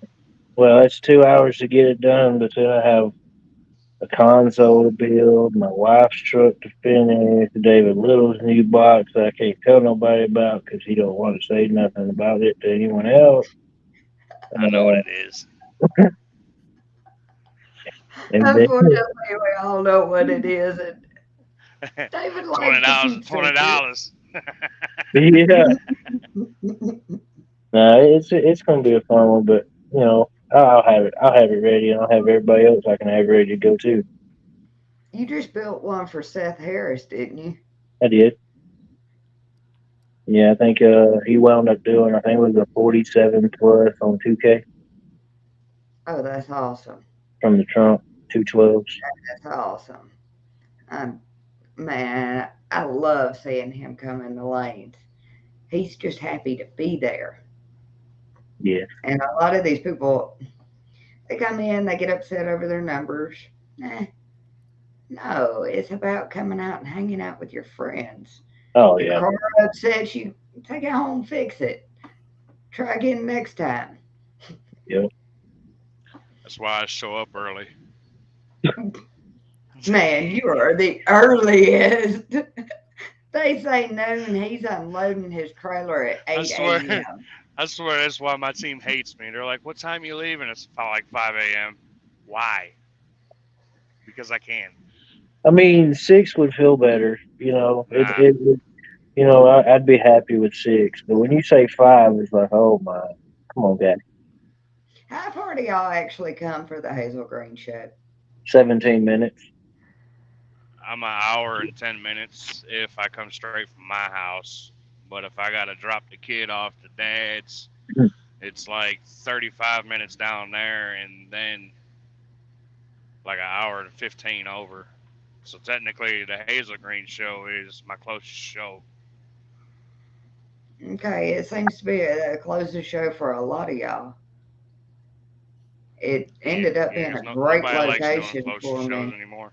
Speaker 3: well, it's 2 hours to get it done, but then I have a console to build, my wife's truck to finish, David Little's new box that I can't tell nobody about because he don't want to say nothing about it to anyone else.
Speaker 2: I know what
Speaker 3: Uh,
Speaker 2: it is.
Speaker 3: and then,
Speaker 1: Unfortunately, we all know what it is, and David
Speaker 2: twenty
Speaker 1: likes to
Speaker 2: dollars,
Speaker 1: keep secrets.
Speaker 2: $20.
Speaker 3: yeah, no, it's gonna be a fun one, but I'll have it. I'll have it ready, and I'll have everybody else I can have ready to go too.
Speaker 1: You just built one for Seth Harris, didn't you?
Speaker 3: I did. Yeah, I think he wound up doing. I think it was a 47 plus on 2K
Speaker 1: Oh, that's awesome.
Speaker 3: from the trunk, 212s.
Speaker 1: That's awesome. Um, man, I love seeing him come in the lanes. He's just happy to be there.
Speaker 3: Yeah.
Speaker 1: And a lot of these people, they come in, they get upset over their numbers. Eh, no, it's about coming out and hanging out with your friends.
Speaker 3: Oh
Speaker 1: Your
Speaker 3: yeah.
Speaker 1: car upsets you, take it home, fix it. Try again next time.
Speaker 3: Yep.
Speaker 2: That's why I show up early.
Speaker 1: Man, you are the earliest. They say noon, he's unloading his trailer at
Speaker 2: I
Speaker 1: 8
Speaker 2: swear,
Speaker 1: a.m.
Speaker 2: I swear that's why my team hates me. They're like, "What time you leaving?" It's like 5 a.m. Why? Because I can.
Speaker 3: I mean, six would feel better.
Speaker 2: Nah,
Speaker 3: It would. I'd be happy with six, but when you say five, it's like, oh my, come on, guys.
Speaker 1: How far do y'all actually come for the Hazel Green show?
Speaker 3: 17 minutes.
Speaker 2: I'm an hour and 10 minutes if I come straight from my house. But if I gotta drop the kid off to dad's, it's like 35 minutes down there, and then like an hour and 15 over. So technically, the Hazel Green show is my closest show.
Speaker 1: Okay, it seems to be the closest show for a lot of y'all. It
Speaker 2: Yeah,
Speaker 1: ended up
Speaker 2: yeah.
Speaker 1: being
Speaker 2: There's
Speaker 1: a
Speaker 2: no
Speaker 1: great
Speaker 2: nobody likes doing
Speaker 1: location
Speaker 2: closer
Speaker 1: for
Speaker 2: shows
Speaker 1: me.
Speaker 2: anymore.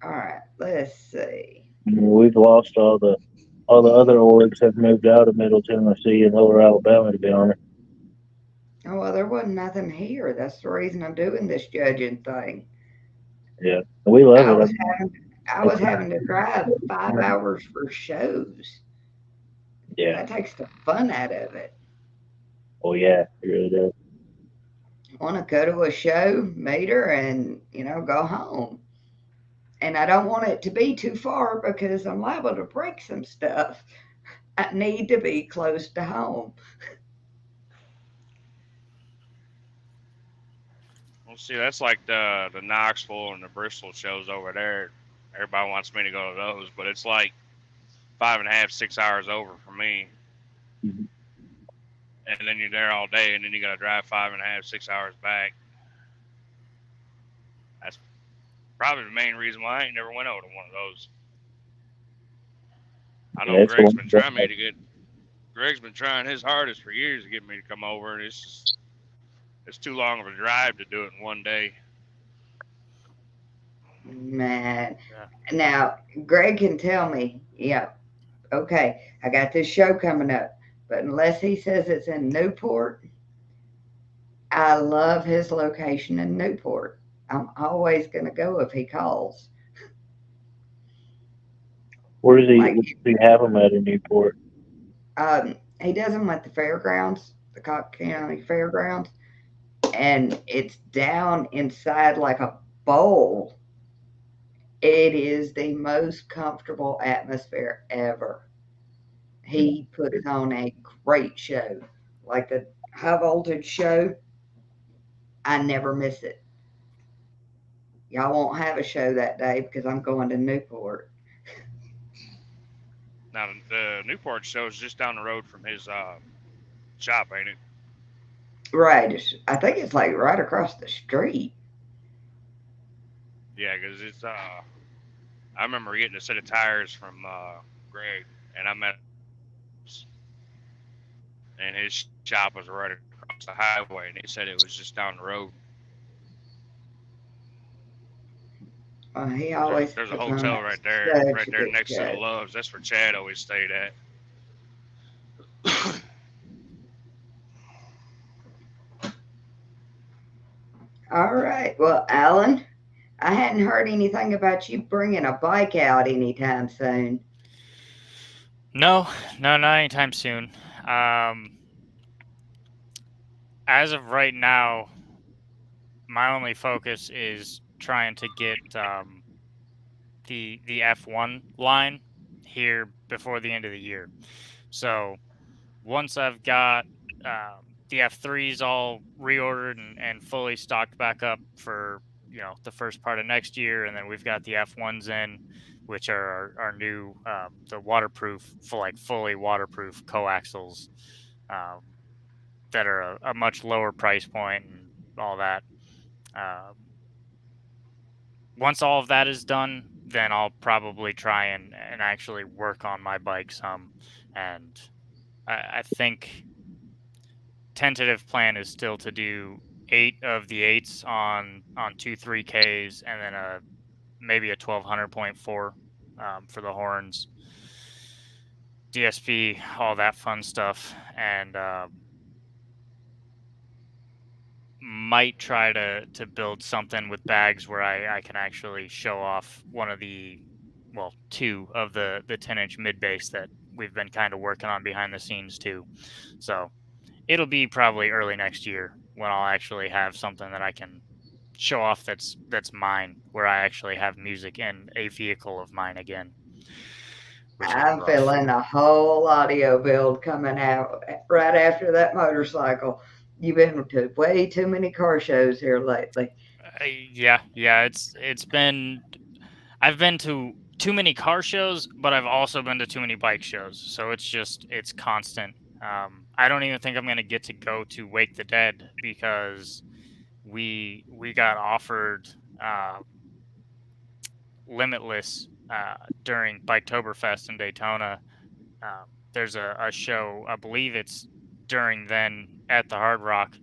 Speaker 1: All right, let's see.
Speaker 3: We've lost all the other orgs have moved out of Middle Tennessee and Lower Alabama. To be honest,
Speaker 1: Oh, well, there wasn't nothing here. That's the reason I'm doing this judging thing.
Speaker 3: yeah, we love
Speaker 1: I
Speaker 3: it. I
Speaker 1: was
Speaker 3: mean,
Speaker 1: having I
Speaker 3: it's
Speaker 1: was having to drive 5 hours for shows.
Speaker 3: yeah.
Speaker 1: That takes the fun out of it.
Speaker 3: Oh yeah, it really does.
Speaker 1: Want to go to a show, meet her, and go home. And I don't want it to be too far because I'm liable to break some stuff. I need to be close to home.
Speaker 2: Well, see, that's like the Knoxville and the Bristol shows over there. Everybody wants me to go to those, but it's like 5.5, 6 hours over for me.
Speaker 3: Mhm.
Speaker 2: And then you're there all day, and then you got to drive 5.5, 6 hours back. That's probably the main reason why I ain't never went over to one of those. I
Speaker 3: Yeah,
Speaker 2: know
Speaker 3: it's one.
Speaker 2: Greg's been trying his hardest for years to get me to come over, and it's too long of a drive to do it in one day.
Speaker 1: Man.
Speaker 4: Yeah.
Speaker 1: Now, Greg can tell me, yeah, okay, I got this show coming up. But unless he says it's in Newport, I love his location in Newport. I'm always going to go if he calls.
Speaker 3: Where does he?
Speaker 1: Like,
Speaker 3: Where does he have them at in Newport?
Speaker 1: he does them at the fairgrounds, the Cobb County Fairgrounds, and it's down inside like a bowl. It is the most comfortable atmosphere ever.
Speaker 3: Yeah.
Speaker 1: He puts on a great show. Like the high voltage show, I never miss it. Y'all won't have a show that day because I'm going to Newport.
Speaker 2: Now, the Newport show is just down the road from his shop, ain't it?
Speaker 1: Right. I think it's like right across the street.
Speaker 2: Yeah, because it's I remember getting a set of tires from Greg, and I met and his shop was right across the highway, and he said it was just down the road.
Speaker 1: He always
Speaker 2: There's a
Speaker 1: puts on
Speaker 2: hotel
Speaker 1: such
Speaker 2: right
Speaker 1: a
Speaker 2: there
Speaker 1: good
Speaker 2: next to the
Speaker 1: show.
Speaker 2: Loves. That's where Chad always stayed at.
Speaker 1: All right. Well, Alan, I hadn't heard anything about you bringing a bike out anytime soon.
Speaker 4: No, no, not anytime soon. Um, as of right now, my only focus is trying to get the F1 line here before the end of the year. So once I've got the F3s all reordered and fully stocked back up for the first part of next year, and then we've got the F1s in, which are our new the waterproof, fully waterproof coaxials um, that are a much lower price point and all that. Um, Once all of that is done, then I'll probably try and actually work on my bike some. And I think tentative plan is still to do 8 of the 8s on 2 3Ks and then maybe a 1200.4 for the horns, DSP, all that fun stuff, and might try to build something with bags where I can actually show off two of the 10-inch mid base that we've been kind of working on behind the scenes too. So it'll be probably early next year when I'll actually have something that I can show off that's mine, where I actually have music in a vehicle of mine again, which is
Speaker 1: I'm
Speaker 4: rough.
Speaker 1: feeling a whole audio build coming out right after that motorcycle. You've been to way too many car shows here lately.
Speaker 4: Yeah, it's been I've been to too many car shows, but I've also been to too many bike shows. So it's constant. I don't even think I'm gonna get to go to Wake the Dead because we got offered Limitless during Biketoberfest in Daytona. There's a show, I believe it's during then at the Hard Rock,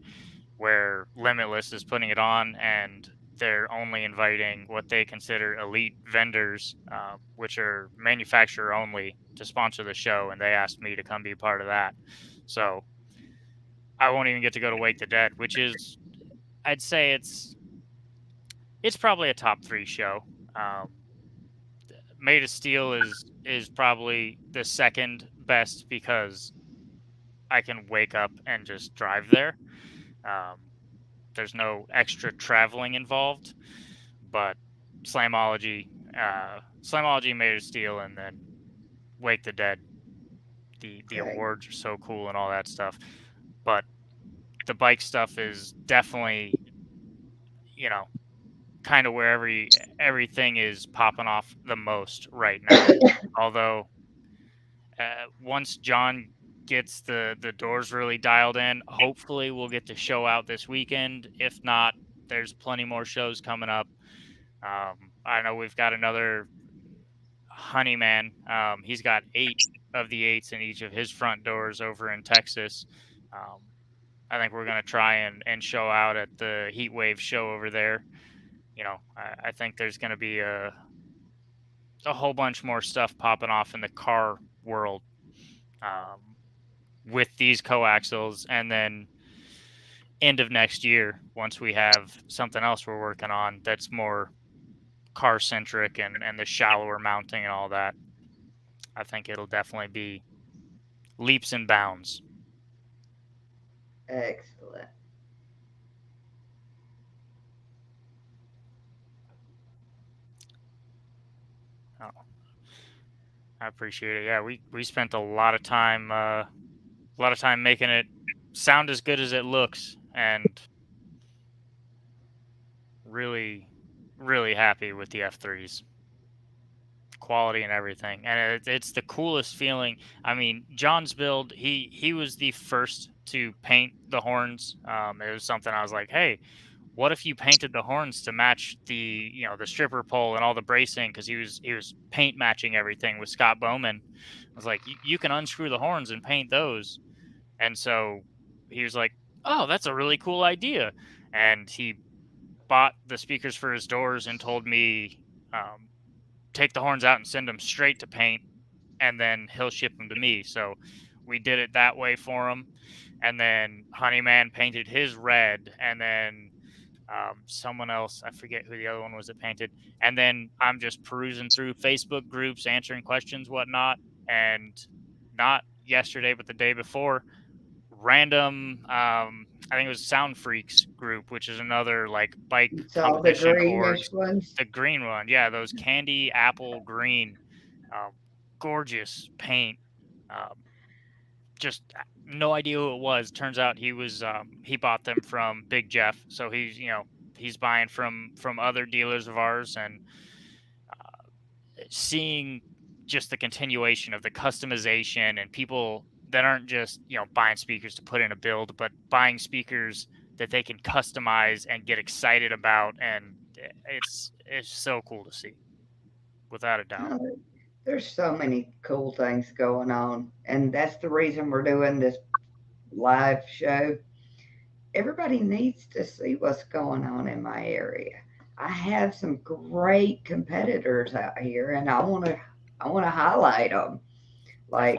Speaker 4: where Limitless is putting it on, and they're only inviting what they consider elite vendors, which are manufacturer only, to sponsor the show. And they asked me to come be part of that. So I won't even get to go to Wake the Dead, which is, I'd say it's probably a top 3 show. Um, Made of Steel is probably the second best because I can wake up and just drive there. Um, there's no extra traveling involved, but Slamology, Slamology, Made of Steel, and then Wake the Dead. The
Speaker 1: Okay.
Speaker 4: awards are so cool and all that stuff, but the bike stuff is definitely you know kind of where everything is popping off the most right now. Although once John gets the doors really dialed in, hopefully we'll get to show out this weekend. If not, there's plenty more shows coming up. I know we've got another Honeyman. He's got 8 of the 8s in each of his front doors over in Texas. Um, I think we're going to try and show out at the Heat Wave show over there. I think there's going to be a whole bunch more stuff popping off in the car world um, with these coaxials, and then end of next year, once we have something else we're working on that's more car centric and the shallower mounting and all that, I think it'll definitely be leaps and bounds.
Speaker 1: Excellent.
Speaker 4: Oh, I appreciate it. Yeah, we spent a lot of time making it sound as good as it looks, and really, really happy with the F3s quality and everything. And it's the coolest feeling. I mean, John's build, he was the first to paint the horns. It was something I was like, hey, what if you painted the horns to match the stripper pole and all the bracing, because he was paint matching everything with Scott Bowman. I was like, you can unscrew the horns and paint those. And so he was like, oh, that's a really cool idea. And he bought the speakers for his doors and told me take the horns out and send them straight to paint, and then he'll ship them to me. So we did it that way for him. And then Honeyman painted his red, and then someone else, I forget who the other one was that painted. And then I'm just perusing through Facebook groups, answering questions, whatnot. And not yesterday, but the day before, random, I think it was Sound Freaks group, which is another like bike
Speaker 1: So the
Speaker 4: competition
Speaker 1: greenish
Speaker 4: orgs.
Speaker 1: ones.
Speaker 4: The green one, yeah, those candy apple green, gorgeous paint. Um, just no idea who it was. Turns out he bought them from Big Jeff, so he's buying from other dealers of ours, and seeing just the continuation of the customization and people that aren't just buying speakers to put in a build, but buying speakers that they can customize and get excited about, and it's so cool to see, without a doubt.
Speaker 1: Oh, there's so many cool things going on, and that's the reason we're doing this live show. Everybody needs to see what's going on in my area. I have some great competitors out here, and I want to highlight them. Like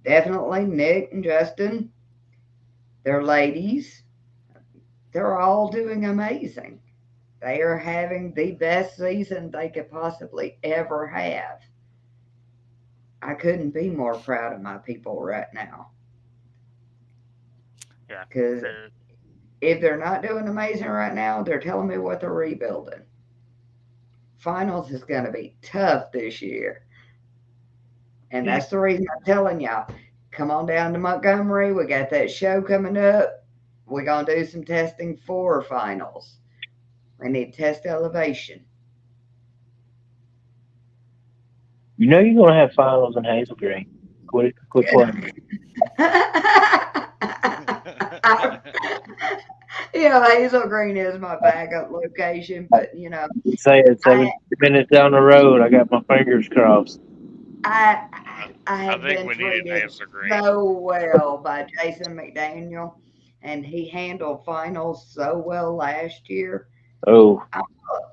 Speaker 4: Definitely.
Speaker 1: definitely Nick and Justin. They're ladies. They're all doing amazing. They are having the best season they could possibly ever have. I couldn't be more proud of my people right now.
Speaker 4: Yeah.
Speaker 1: Because if they're not doing amazing right now, they're telling me what they're rebuilding. Finals is going to be tough this year. And that's the reason I'm telling y'all, come on down to Montgomery. We got that show coming up. We're going to do some testing for finals. We need test elevation.
Speaker 3: You're going to have finals in Hazel Green. Quit playing.
Speaker 1: Hazel Green is my backup location, but
Speaker 3: Say it 7
Speaker 1: I
Speaker 3: minutes down the road. I got my fingers crossed.
Speaker 1: I
Speaker 2: I
Speaker 1: have
Speaker 2: think
Speaker 1: been
Speaker 2: we need an
Speaker 1: treated
Speaker 2: answer green.
Speaker 1: so well by Jason McDaniel, and he handled finals so well last year.
Speaker 3: Oh,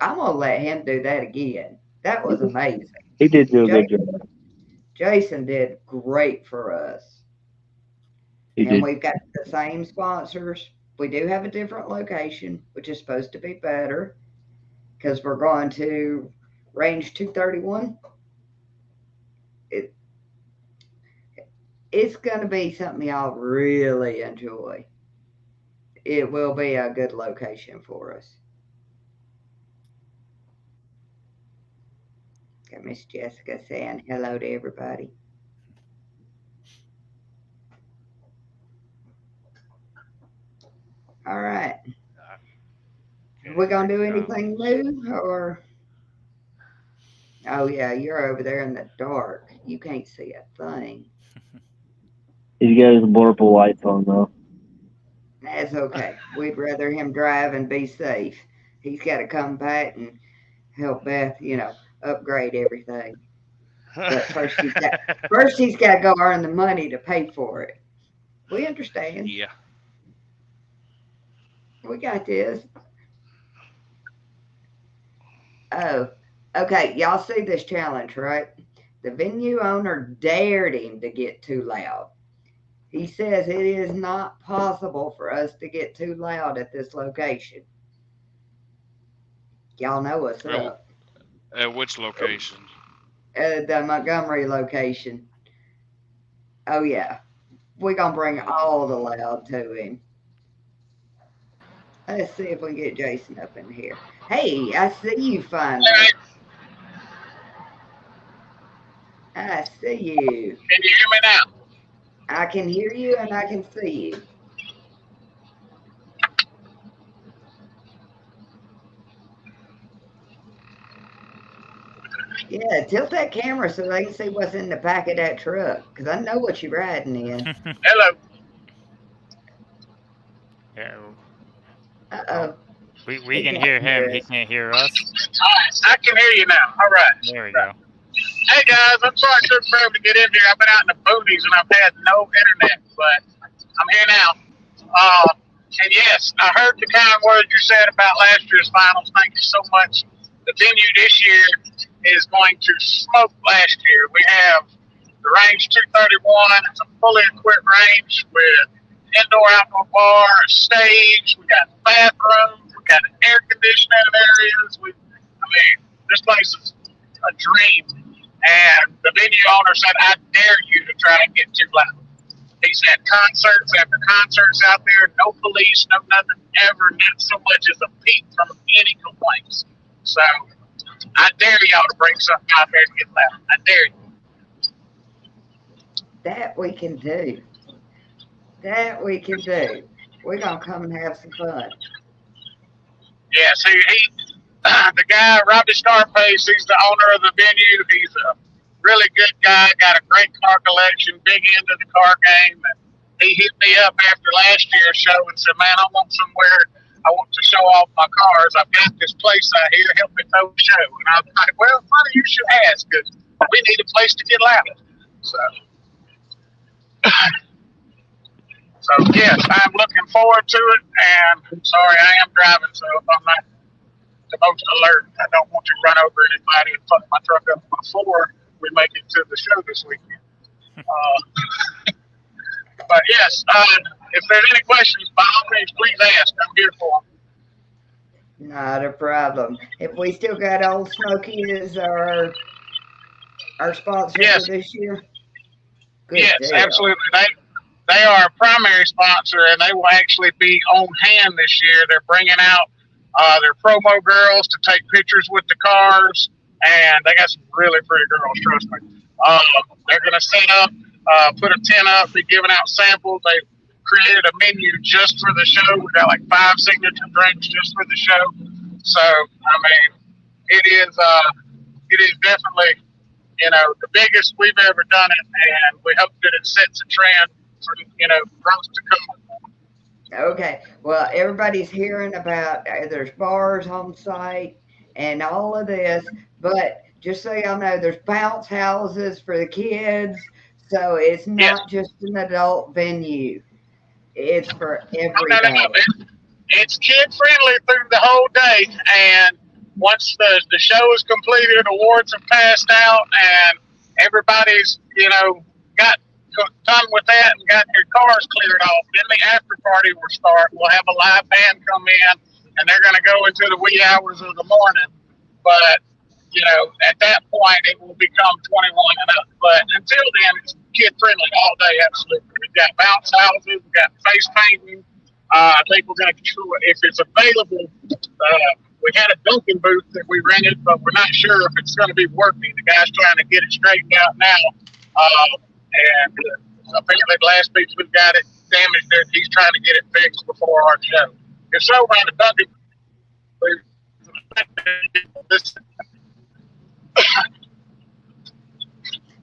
Speaker 1: I'm gonna let him do that again. That was amazing.
Speaker 3: he did do a good
Speaker 1: Jason,
Speaker 3: job.
Speaker 1: Jason did great for us,
Speaker 3: He
Speaker 1: and
Speaker 3: did.
Speaker 1: we've got the same sponsors. We do have a different location, which is supposed to be better because we're going to range 231. It, it's going to be something y'all really enjoy. It will be a good location for us. Got Miss Jessica saying hello to everybody. All right. We gonna do anything new or? Oh yeah, you're over there in the dark. You can't see a thing.
Speaker 3: He's got his blurple lights on though.
Speaker 1: That's okay. We'd rather him drive and be safe. He's got to come back and help Beth, upgrade everything. But first he's got to go earn the money to pay for it. We understand.
Speaker 2: Yeah.
Speaker 1: We got this. Oh, okay. Y'all see this challenge, right? The venue owner dared him to get too loud. He says it is not possible for us to get too loud at this location. Y'all know what's up.
Speaker 2: At which location?
Speaker 1: The Montgomery location. Oh, yeah. We're going to bring all the loud to him. Let's see if we can get Jason up in here. Hey, I see you finally. I see you.
Speaker 5: Can you hear me now?
Speaker 1: I can hear you and I can see you. Yeah, tilt that camera so they can see what's in the back of that truck. Because I know what you're riding in.
Speaker 5: Hello.
Speaker 4: Yeah.
Speaker 1: Uh-oh.
Speaker 4: We can hear him. He can't hear us.
Speaker 5: All right, I can hear you now. All right.
Speaker 4: There we go.
Speaker 5: Hey guys, I'm sorry I couldn't be able to get in here. I've been out in the boonies and I've had no internet, but I'm here now. And yes, I heard the kind words you said about last year's finals. Thank you so much the venue this year is going to smoke last year. We have the Range 231. It's a fully equipped range with indoor outdoor bar, a stage. We got bathrooms. We got air conditioning areas. I mean, this place is a dream. And the venue owner said, "I dare you to try and get too loud." He's had concerts after concerts out there, no police, no nothing ever, not so much as a peep from any complaints. So I dare y'all to bring something out there and get loud. I dare you.
Speaker 1: That we can do. That we can do. We're gonna come and have some fun.
Speaker 5: Yeah, so the guy, Robbie Starface, he's the owner of the venue. He's a really good guy, got a great car collection, big into the car game. And he hit me up after last year's show and said, "Man, I want to show off my cars. I've got this place out here, help me throw the show." And I was like, "Well, funny you should ask, because we need a place to get loud." So, so yes, I'm looking forward to it. And I'm sorry, I am driving, so if I'm not the most alert, I don't want to run over anybody and fuck my truck up before we make it to the show this weekend. But yes, if there's any questions, by all means, please ask. I'm here for them.
Speaker 1: Not a problem. If we still got Old Smoky as our sponsor
Speaker 5: Yes.
Speaker 1: for this year. Good
Speaker 5: Yes,
Speaker 1: deal.
Speaker 5: absolutely. They are a primary sponsor, and they will actually be on hand this year. They're bringing out their promo girls to take pictures with the cars, and they got some really pretty girls, trust me. They're going to set up, put a tent up, be giving out samples. They created a menu just for the show. We got like 5 signature drinks just for the show. So, I mean, it is definitely, the biggest we've ever done it, and we hope that it sets a trend for, growth to come.
Speaker 1: Okay. Well, everybody's hearing about there's bars on site and all of this, but just so y'all know, there's bounce houses for the kids. So it's
Speaker 5: Yes.
Speaker 1: not just an adult venue. It's for
Speaker 5: No.
Speaker 1: everybody.
Speaker 5: It's kid friendly through the whole day, and once the show is completed, awards are passed out, and everybody's got done with that and got their cars cleared off. Then the after party will start. We'll have a live band come in, and they're going to go into the wee hours of the morning. But at that point, it will become 21 and up. But until then, it's kid friendly all day. Absolutely. We've got bounce houses. We've got face painting. I think we're going to, if it's available, we had a Dunkin' booth that we rented, but we're not sure if it's going to be working. The guy's trying to get it straightened out now. And apparently the last piece we've got it damaged there. He's trying to get it fixed before our show. If so, around the Dunkin' booth.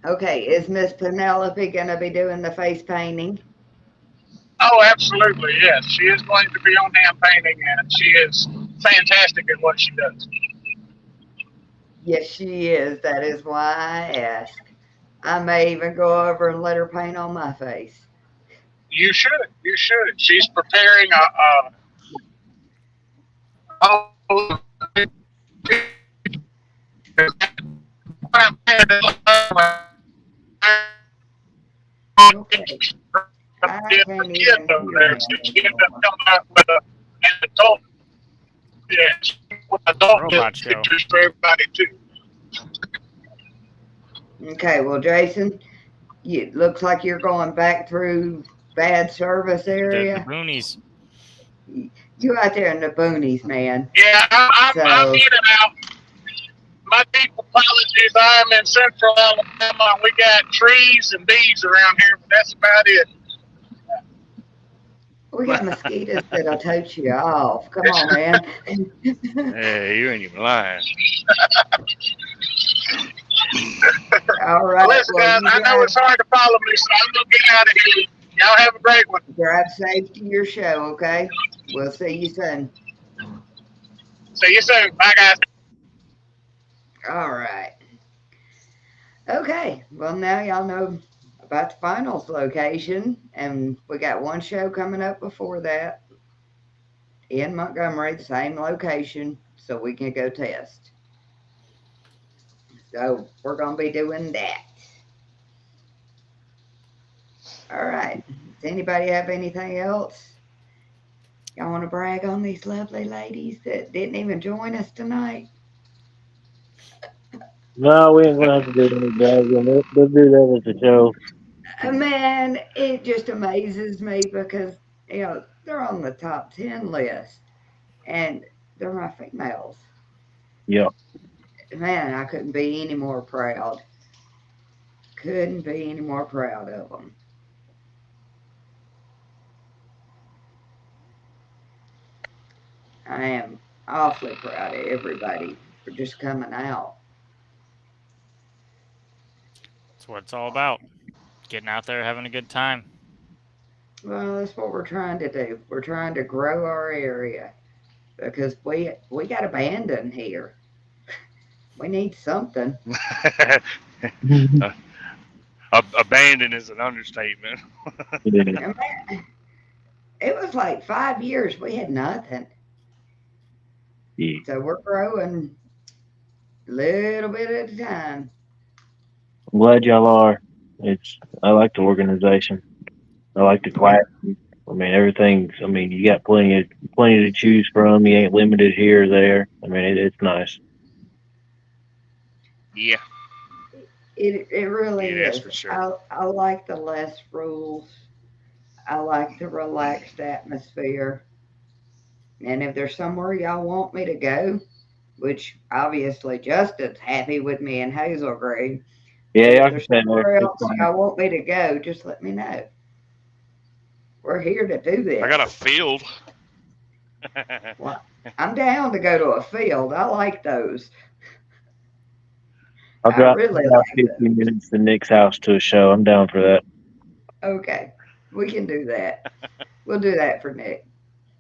Speaker 1: Okay. Is Miss Penelope going to be doing the face painting?
Speaker 5: Oh, absolutely, yes. She is going to be on hand painting, and she is fantastic at what she does.
Speaker 1: Yes, she is. That is why I asked. I may even go over and let her paint on my face.
Speaker 5: You should. You should. She's preparing
Speaker 1: Okay. I can't even hear
Speaker 5: She ended up coming up with an adult, with adult
Speaker 4: Robot show.
Speaker 5: pictures for everybody too.
Speaker 1: Okay, well, Jason, it looks like you're going back through bad service
Speaker 4: The
Speaker 1: area.
Speaker 4: boonies.
Speaker 1: You out there in the boonies, man.
Speaker 5: Yeah, I'm
Speaker 1: So-
Speaker 5: in and out. My deep apologies. I'm in Central Alabama. We got trees and bees around here, but that's about it.
Speaker 1: We got mosquitoes that'll tote you off. Come on, man.
Speaker 2: Hey, you ain't even lying.
Speaker 1: All right.
Speaker 5: Listen,
Speaker 1: Well,
Speaker 5: guys,
Speaker 1: you
Speaker 5: I know it's hard to follow me, so I'm going to get out of here. Y'all have a great one.
Speaker 1: drive safe to your show, okay? We'll see you soon.
Speaker 5: See you soon. Bye, guys.
Speaker 1: All right. Okay. Well, now y'all know about the finals location, and we got one show coming up before that in Montgomery, the same location, so we can go test. So we're going to be doing that. All right. Does anybody have anything else? Y'all want to brag on these lovely ladies that didn't even join us tonight?
Speaker 3: No, we ain't gonna have to do any bragging. They'll do that at the show.
Speaker 1: Man, it just amazes me because, they're on the top 10 list and they're my females.
Speaker 3: Yeah.
Speaker 1: Man, I couldn't be any more proud. Couldn't be any more proud of them. I am awfully proud of everybody for just coming out.
Speaker 4: That's what it's all about. Getting out there, having a good time.
Speaker 1: Well, that's what we're trying to do. We're trying to grow our area because we got abandoned here. We need something.
Speaker 2: Abandon is an understatement.
Speaker 3: Yeah.
Speaker 1: And man, it was like 5 years we had nothing.
Speaker 3: Yeah.
Speaker 1: So we're growing a little bit at a time.
Speaker 3: I'm glad y'all are. I like the organization. I like the class. I mean, everything's. I mean, you got plenty to choose from. You ain't limited here or there. I mean, it's nice.
Speaker 2: Yeah,
Speaker 1: It
Speaker 2: yeah,
Speaker 1: really
Speaker 2: that's
Speaker 1: is.
Speaker 2: for sure.
Speaker 1: I like the less rules. I like the relaxed atmosphere. And if there's somewhere y'all want me to go, which obviously Justin's happy with me in Hazel Grove,
Speaker 3: Yeah,
Speaker 1: but if
Speaker 3: y'all can
Speaker 1: there's
Speaker 3: stay there.
Speaker 1: somewhere
Speaker 3: It's
Speaker 1: else
Speaker 3: fine.
Speaker 1: y'all want me to go, just let me know. We're here to do
Speaker 2: I got a
Speaker 1: this.
Speaker 2: field.
Speaker 1: Well, I'm down to go to a field. I like those.
Speaker 3: I'll
Speaker 1: I
Speaker 3: drive
Speaker 1: really
Speaker 3: about
Speaker 1: like
Speaker 3: 15
Speaker 1: those.
Speaker 3: minutes to Nick's house to a show. I'm down for that.
Speaker 1: Okay, we can do that. We'll do that for Nick.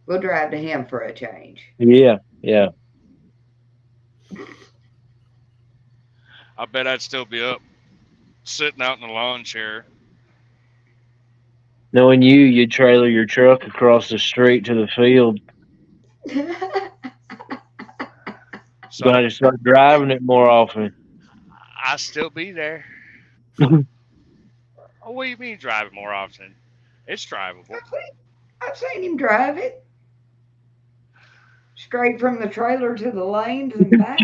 Speaker 1: We'll drive to him for a change.
Speaker 3: Yeah, yeah.
Speaker 2: I bet I'd still be up sitting out in the lawn chair.
Speaker 3: Knowing you, you'd trailer your truck across the street to the field.
Speaker 2: So
Speaker 3: Gonna start driving it more often.
Speaker 2: I still be there. Oh, what do you mean driving more often? It's drivable.
Speaker 1: I've seen him drive it straight from the trailer to the lanes and back.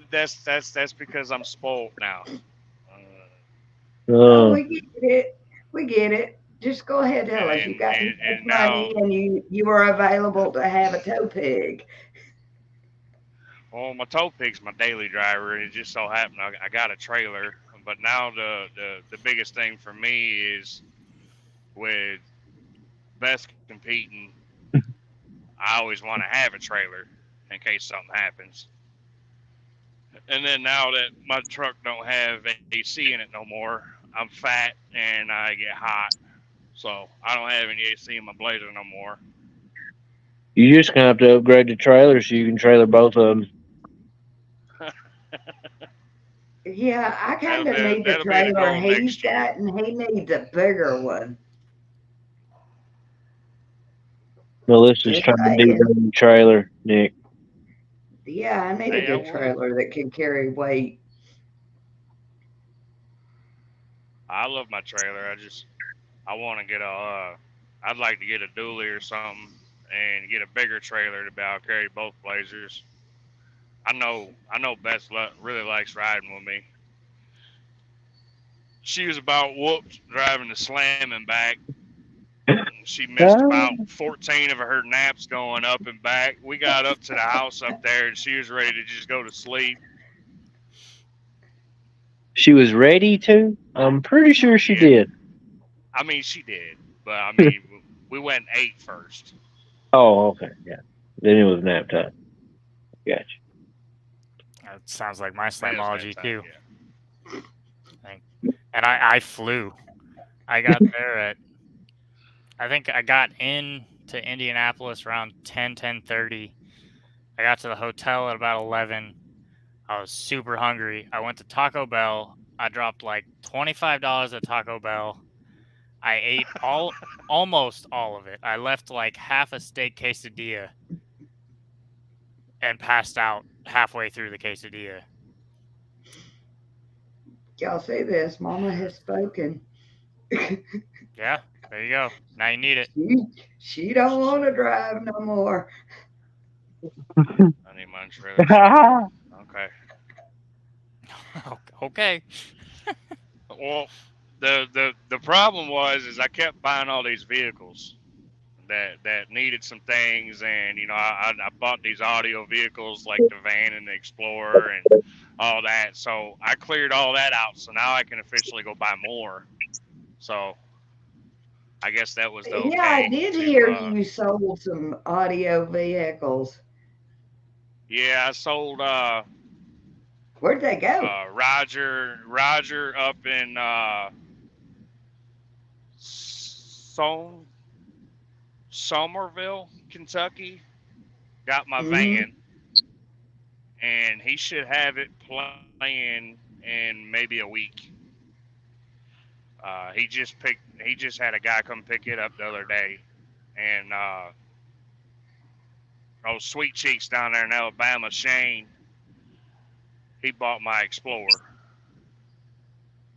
Speaker 2: That's because I'm spoiled now. Uh,
Speaker 1: Oh,
Speaker 3: Oh,
Speaker 1: we get it. We get it. Just go ahead, tell us you got enough
Speaker 2: and now,
Speaker 1: money and you were available to have a tow pig.
Speaker 2: well, my tow pig's my daily driver, and it just so happened I got a trailer. But now the biggest thing for me is with Best competing, I always want to have a trailer in case something happens. And then now that my truck don't have AC in it no more, I'm fat and I get hot, so I don't have any AC in my Blazer no more.
Speaker 3: you just gonna have to upgrade the trailer so you can trailer both of them.
Speaker 1: Yeah, I kind of need the
Speaker 2: That'll be the
Speaker 1: trailer
Speaker 2: goal
Speaker 1: he's
Speaker 2: next year.
Speaker 1: got, and he needs a bigger one.
Speaker 3: Melissa's
Speaker 1: Just
Speaker 3: trying to do
Speaker 1: saying.
Speaker 3: the trailer, Nick.
Speaker 1: Yeah, I need a
Speaker 2: Hey, I
Speaker 1: good
Speaker 2: would.
Speaker 1: trailer that can carry weight.
Speaker 2: I love my trailer. I want to get a. I'd like to get a dually or something and get a bigger trailer to be able to carry both Blazers. I know Beth really likes riding with me. She was about whooped driving the slamming back. She missed
Speaker 3: Oh.
Speaker 2: about 14 of her naps going up and back. We got up to the house up there and she was ready to just go to sleep.
Speaker 3: She was ready to? I'm pretty sure she
Speaker 2: Yeah,
Speaker 3: did.
Speaker 2: I mean, she did. But, I mean, we went 8 first.
Speaker 3: Oh, okay. Yeah. Then it was nap time. Gotcha.
Speaker 4: That sounds like my
Speaker 2: Then it was nap
Speaker 4: slamology
Speaker 2: time,
Speaker 4: too.
Speaker 2: yeah.
Speaker 4: And I flew. I got there at I think I got in to Indianapolis around 10:30. I got to the hotel at about 11. I was super hungry. I went to Taco Bell. I dropped like $25 at Taco Bell. I ate almost all of it. I left like half a steak quesadilla and passed out halfway through the quesadilla.
Speaker 1: Y'all see this? Mama has spoken.
Speaker 4: Yeah, there you go. Now you need it.
Speaker 1: she, she don't want to drive no more.
Speaker 2: I need my trailer second. Okay.
Speaker 4: Okay.
Speaker 2: Well, the problem was is I kept buying all these vehicles that needed some things, and I bought these audio vehicles like the van and the Explorer and all that. So I cleared all that out. So now I can officially go buy more. So I guess that was the
Speaker 1: Yeah, I
Speaker 2: okay
Speaker 1: did
Speaker 2: to
Speaker 1: hear you sold some audio vehicles.
Speaker 2: yeah, I sold
Speaker 1: Where'd they go?
Speaker 2: Roger up in Som Somerville, Kentucky. Got my
Speaker 1: Hmm.
Speaker 2: van, and he should have it playing in maybe a week. He just had a guy come pick it up the other day, and sweet cheeks down there in Alabama, Shane, he bought my Explorer.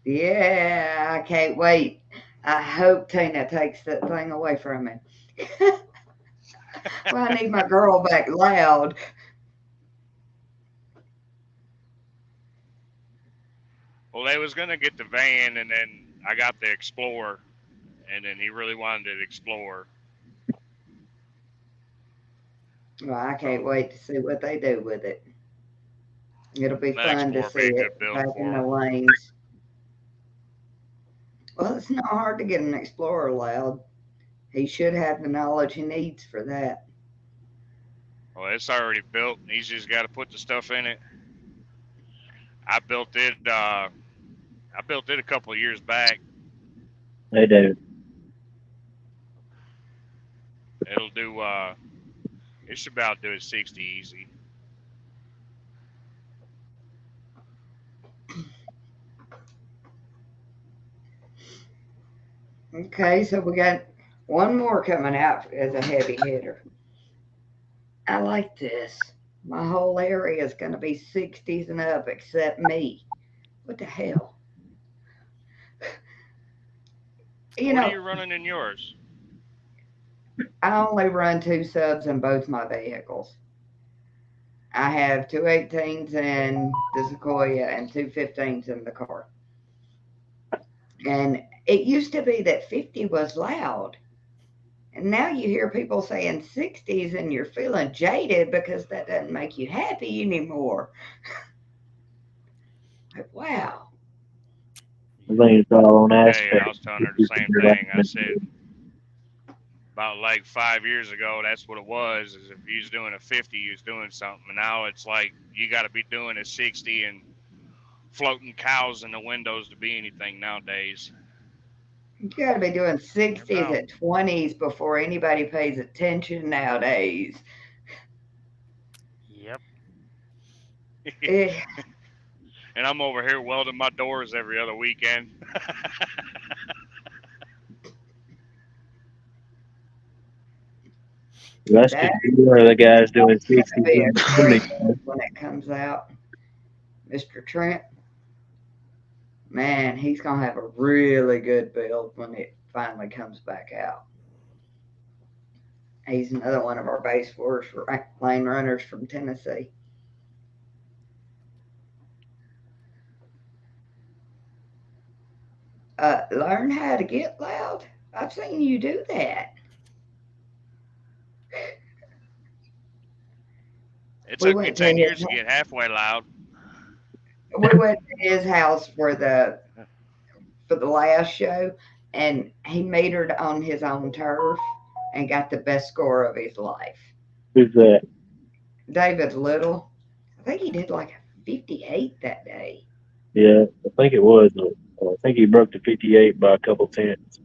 Speaker 1: Yeah, I can't wait. I hope Tina takes that thing away from him. Well, I need my girl back loud.
Speaker 2: Well, they was gonna get the van, and then I got the Explorer, and then he really wanted the Explorer.
Speaker 1: Well, I can't
Speaker 2: So
Speaker 1: wait to see what they do with it. It'll be
Speaker 2: that
Speaker 1: fun to
Speaker 2: Explorer
Speaker 1: see
Speaker 2: be a good
Speaker 1: it
Speaker 2: build
Speaker 1: back in
Speaker 2: for
Speaker 1: the
Speaker 2: him.
Speaker 1: lanes. Well, it's not hard to get an Explorer loud. He should have the knowledge he needs for that.
Speaker 2: Well, it's already built. He's just got to put the stuff in it. I built it. I built it a couple of years back.
Speaker 3: Hey, David.
Speaker 2: It'll do. It should about do it 60 easy.
Speaker 1: Okay, so we got one more coming out as a heavy hitter. I like this. My whole area is going to be 60s and up except me. What the hell? You
Speaker 2: What are
Speaker 1: know,
Speaker 2: you running in yours?
Speaker 1: I only run two subs in both my vehicles. I have two 18s in the Sequoia and two 15s in the car. And it used to be that 50 was loud. And now you hear people saying 60s and you're feeling jaded because that doesn't make you happy anymore. Like, wow.
Speaker 3: I think it's all on
Speaker 2: Hey, I
Speaker 3: aspect.
Speaker 2: was telling her the same thing. I said about like 5 years ago, that's what it was. Is if you was doing a 50, you was doing something. And now it's like you got to be doing a 60 and floating cows in the windows to be anything nowadays.
Speaker 1: You got to be doing
Speaker 2: Like,
Speaker 1: 60s
Speaker 2: no.
Speaker 1: at 20s before anybody pays attention nowadays.
Speaker 4: Yep.
Speaker 1: Eh,
Speaker 2: And I'm over here welding my doors every other weekend.
Speaker 3: That's
Speaker 1: that
Speaker 3: just one of the guys doing
Speaker 1: is going
Speaker 3: 60
Speaker 1: to be a great
Speaker 3: in
Speaker 1: book when it comes out. Mr. Trent, man, he's going to have a really good build when it finally comes back out. He's another one of our base force lane runners from Tennessee. Learn how to get loud. I've seen you do that.
Speaker 2: It
Speaker 1: We
Speaker 2: took me
Speaker 1: went to
Speaker 2: 10
Speaker 1: his
Speaker 2: years to get halfway loud.
Speaker 1: we went to his house for the last show, and he metered on his own turf and got the best score of his life.
Speaker 3: Who's that?
Speaker 1: David Little, I think he did like a 58 that day.
Speaker 3: Yeah, I think it was. I think he broke the 58 by a couple tenths.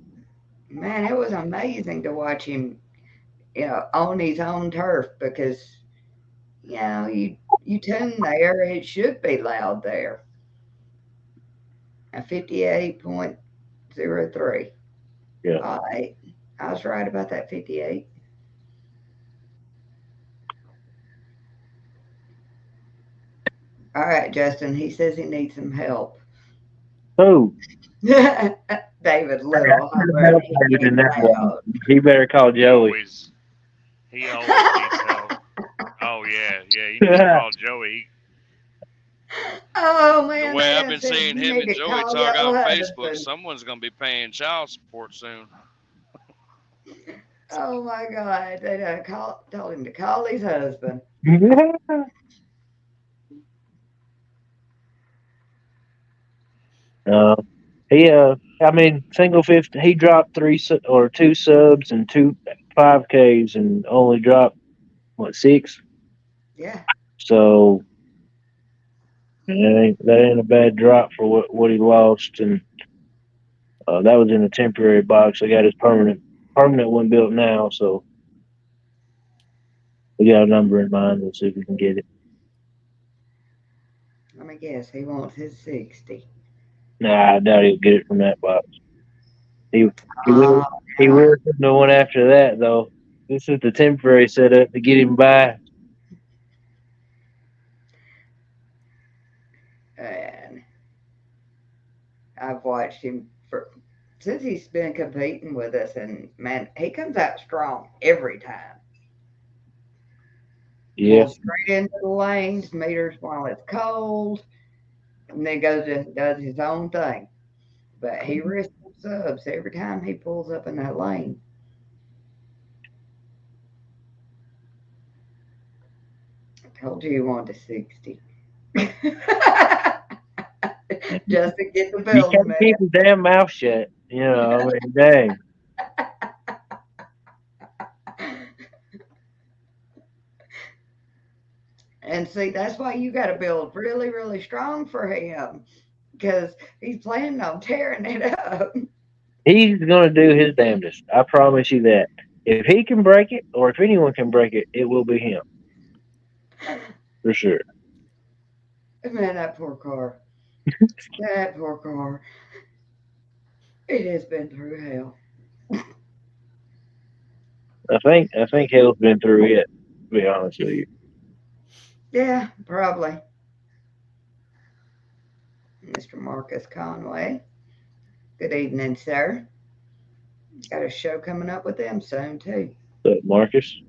Speaker 1: Man, it was amazing to watch him, on his own turf because you tune there, it should be loud there. A 58.03.
Speaker 3: Yeah.
Speaker 1: All right, I was right about that 58. All right, Justin. He says he needs some help.
Speaker 3: Who?
Speaker 1: David
Speaker 3: I
Speaker 1: Little. How
Speaker 3: should have
Speaker 1: about he
Speaker 3: helped David in
Speaker 1: needs
Speaker 3: that one.
Speaker 1: out?
Speaker 3: He better call
Speaker 2: He
Speaker 3: Joey.
Speaker 2: always he always needs help. Oh yeah, yeah. You need to call Joey.
Speaker 1: Oh
Speaker 2: The
Speaker 1: man,
Speaker 2: way
Speaker 1: they
Speaker 2: I've
Speaker 1: done
Speaker 2: been
Speaker 1: said
Speaker 2: seeing
Speaker 1: you
Speaker 2: him
Speaker 1: need
Speaker 2: and
Speaker 1: to
Speaker 2: Joey
Speaker 1: call
Speaker 2: talk
Speaker 1: your
Speaker 2: on Facebook,
Speaker 1: husband.
Speaker 2: someone's gonna be paying child support soon.
Speaker 1: Oh my God, they done told him to call his husband.
Speaker 3: uh, I mean, single 50. He dropped or two subs and two 5Ks, and only dropped what, six.
Speaker 1: Yeah,
Speaker 3: So that ain't a bad drop for what he lost, and that was in a temporary box. I got his permanent one built now, so we got a number in mind. We'll see if we can get it.
Speaker 1: let me guess. He wants his 60.
Speaker 3: Nah, I doubt he'll get it from that box. He he will
Speaker 1: Oh,
Speaker 3: he will get the one after that though. This is the temporary setup to get him by.
Speaker 1: and I've watched him since he's been competing with us, and man, he comes out strong every time.
Speaker 3: Yeah,
Speaker 1: Pulls straight into the lanes, meters while it's cold, and then goes and does his own thing. But he risks subs every time he pulls up in that lane. I told you he wanted a 60. Just to get the
Speaker 3: you
Speaker 1: bills
Speaker 3: can't keep
Speaker 1: met.
Speaker 3: his damn mouth shut. You know, I mean, dang.
Speaker 1: And see, that's why you got to build really, really strong for him because he's planning on tearing it up.
Speaker 3: He's gonna do his damnedest. I promise you that. If he can break it, or if anyone can break it, it will be him for sure.
Speaker 1: Man, that poor car. That poor car. It has been through hell.
Speaker 3: I think hell's been through it. To be honest with you.
Speaker 1: Yeah, probably. Mr. Marcus Conway. Good evening, sir. Got a show coming up with them soon, too.
Speaker 3: But Marcus,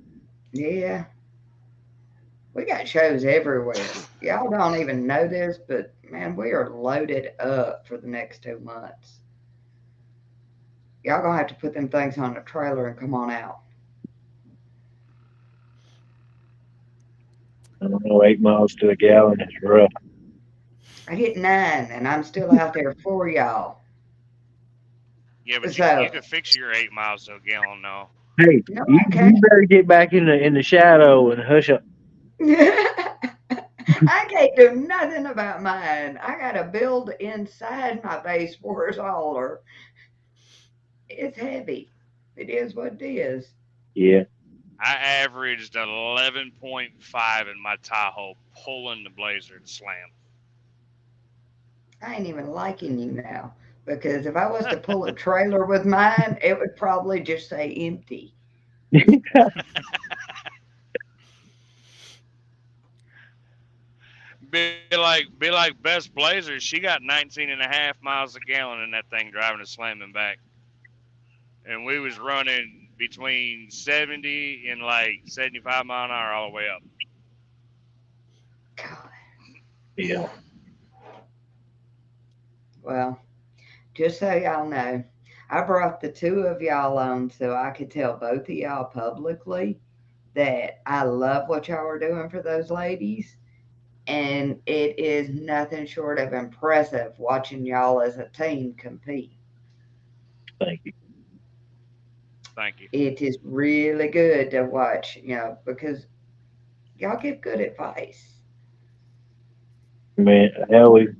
Speaker 1: Yeah, we got shows everywhere. Y'all don't even know this, but man, we are loaded up for the next 2 months. Y'all gonna have to put them things on a trailer and come on out.
Speaker 3: I don't know, 8 miles to a gallon is rough.
Speaker 1: I hit 9, and I'm still out there for y'all.
Speaker 2: Yeah, but you
Speaker 1: So,
Speaker 2: could fix your 8 miles to a gallon now.
Speaker 3: Hey,
Speaker 1: no,
Speaker 3: you,
Speaker 1: I
Speaker 3: you
Speaker 1: can't.
Speaker 3: better get back in the shadow and hush up.
Speaker 1: I can't do nothing about mine. I gotta build inside my base force hauler. It's heavy. It is what it is.
Speaker 3: Yeah,
Speaker 2: I averaged 11.5 in my Tahoe pulling the Blazer to slam.
Speaker 1: I ain't even liking you now because if I was to pull a trailer with mine, it would probably just say empty.
Speaker 2: Be like Best Blazer. She got 19 and a half miles a gallon in that thing driving and slamming back. And we was running between 70 and like 75 mile an hour all the way up.
Speaker 1: God.
Speaker 3: yeah.
Speaker 1: Well, just so y'all know, I brought the two of y'all on so I could tell both of y'all publicly that I love what y'all are doing for those ladies. And it is nothing short of impressive watching y'all as a team compete.
Speaker 3: Thank you,
Speaker 2: Thank you.
Speaker 1: It is really good to watch, because y'all give good advice.
Speaker 3: man. Hell, we've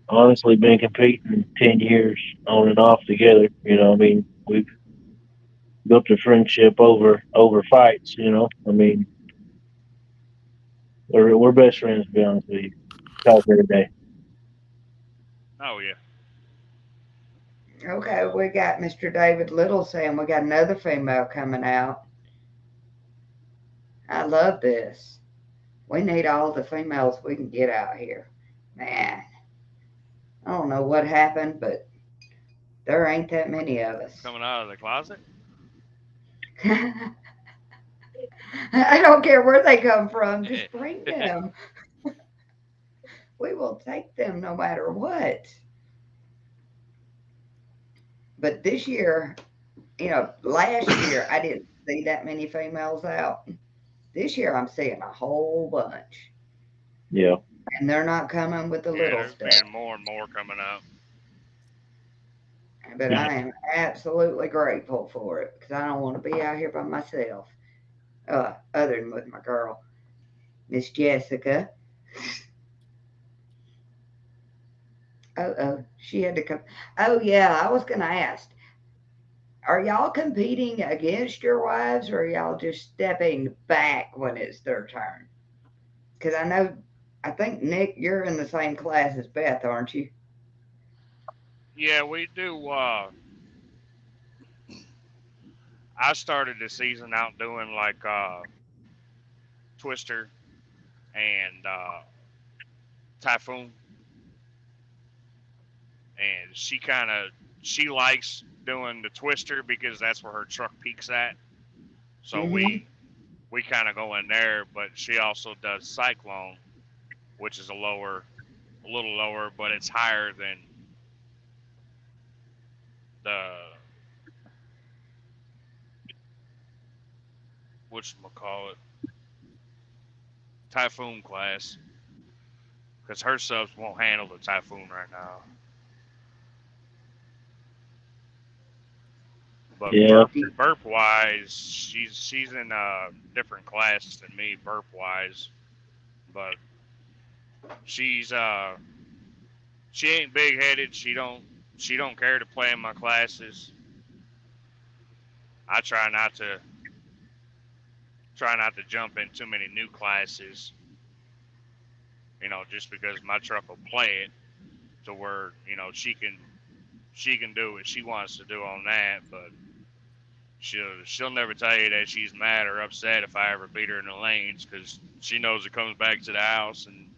Speaker 3: honestly been competing 10 years on and off together. I mean, we've built a friendship over fights. I mean, we're best friends. To be honest with you, talk every day.
Speaker 2: Oh yeah.
Speaker 1: Okay, we got Mr. David Little saying we got another female coming out. I love this. We need all the females we can get out here. Man, I don't know what happened, but there ain't that many of us.
Speaker 2: Coming out of the closet?
Speaker 1: I don't care where they come from, just bring them. We will take them no matter what. But this year, last year I didn't see that many females out. This year I'm seeing a whole bunch.
Speaker 3: Yeah.
Speaker 1: And they're not coming with the
Speaker 2: Yeah,
Speaker 1: little
Speaker 2: there's
Speaker 1: stuff.
Speaker 2: being more and more coming out.
Speaker 1: But I am absolutely grateful for it because I don't want to be out here by myself, other than with my girl, Miss Jessica. She had to come. Oh, yeah, I was going to ask, are y'all competing against your wives or are y'all just stepping back when it's their turn? Because I think, Nick, you're in the same class as Beth, aren't you?
Speaker 2: Yeah, we do. I started the season out doing like Twister and Typhoon, and she likes doing the Twister because that's where her truck peaks at. So
Speaker 1: Mm-hmm.
Speaker 2: we kind of go in there, but she also does Cyclone, which is a little lower, but it's higher than the whatchamacallit Typhoon class, because her subs won't handle the Typhoon right now. But
Speaker 3: Yeah.
Speaker 2: burp wise, she's in a different class than me burp wise, but she's she ain't big headed. She don't care to play in my classes. I try not to jump in too many new classes, just because my truck will play it to where she can do what she wants to do on that, but she'll never tell you that she's mad or upset if I ever beat her in the lanes because she knows it comes back to the house and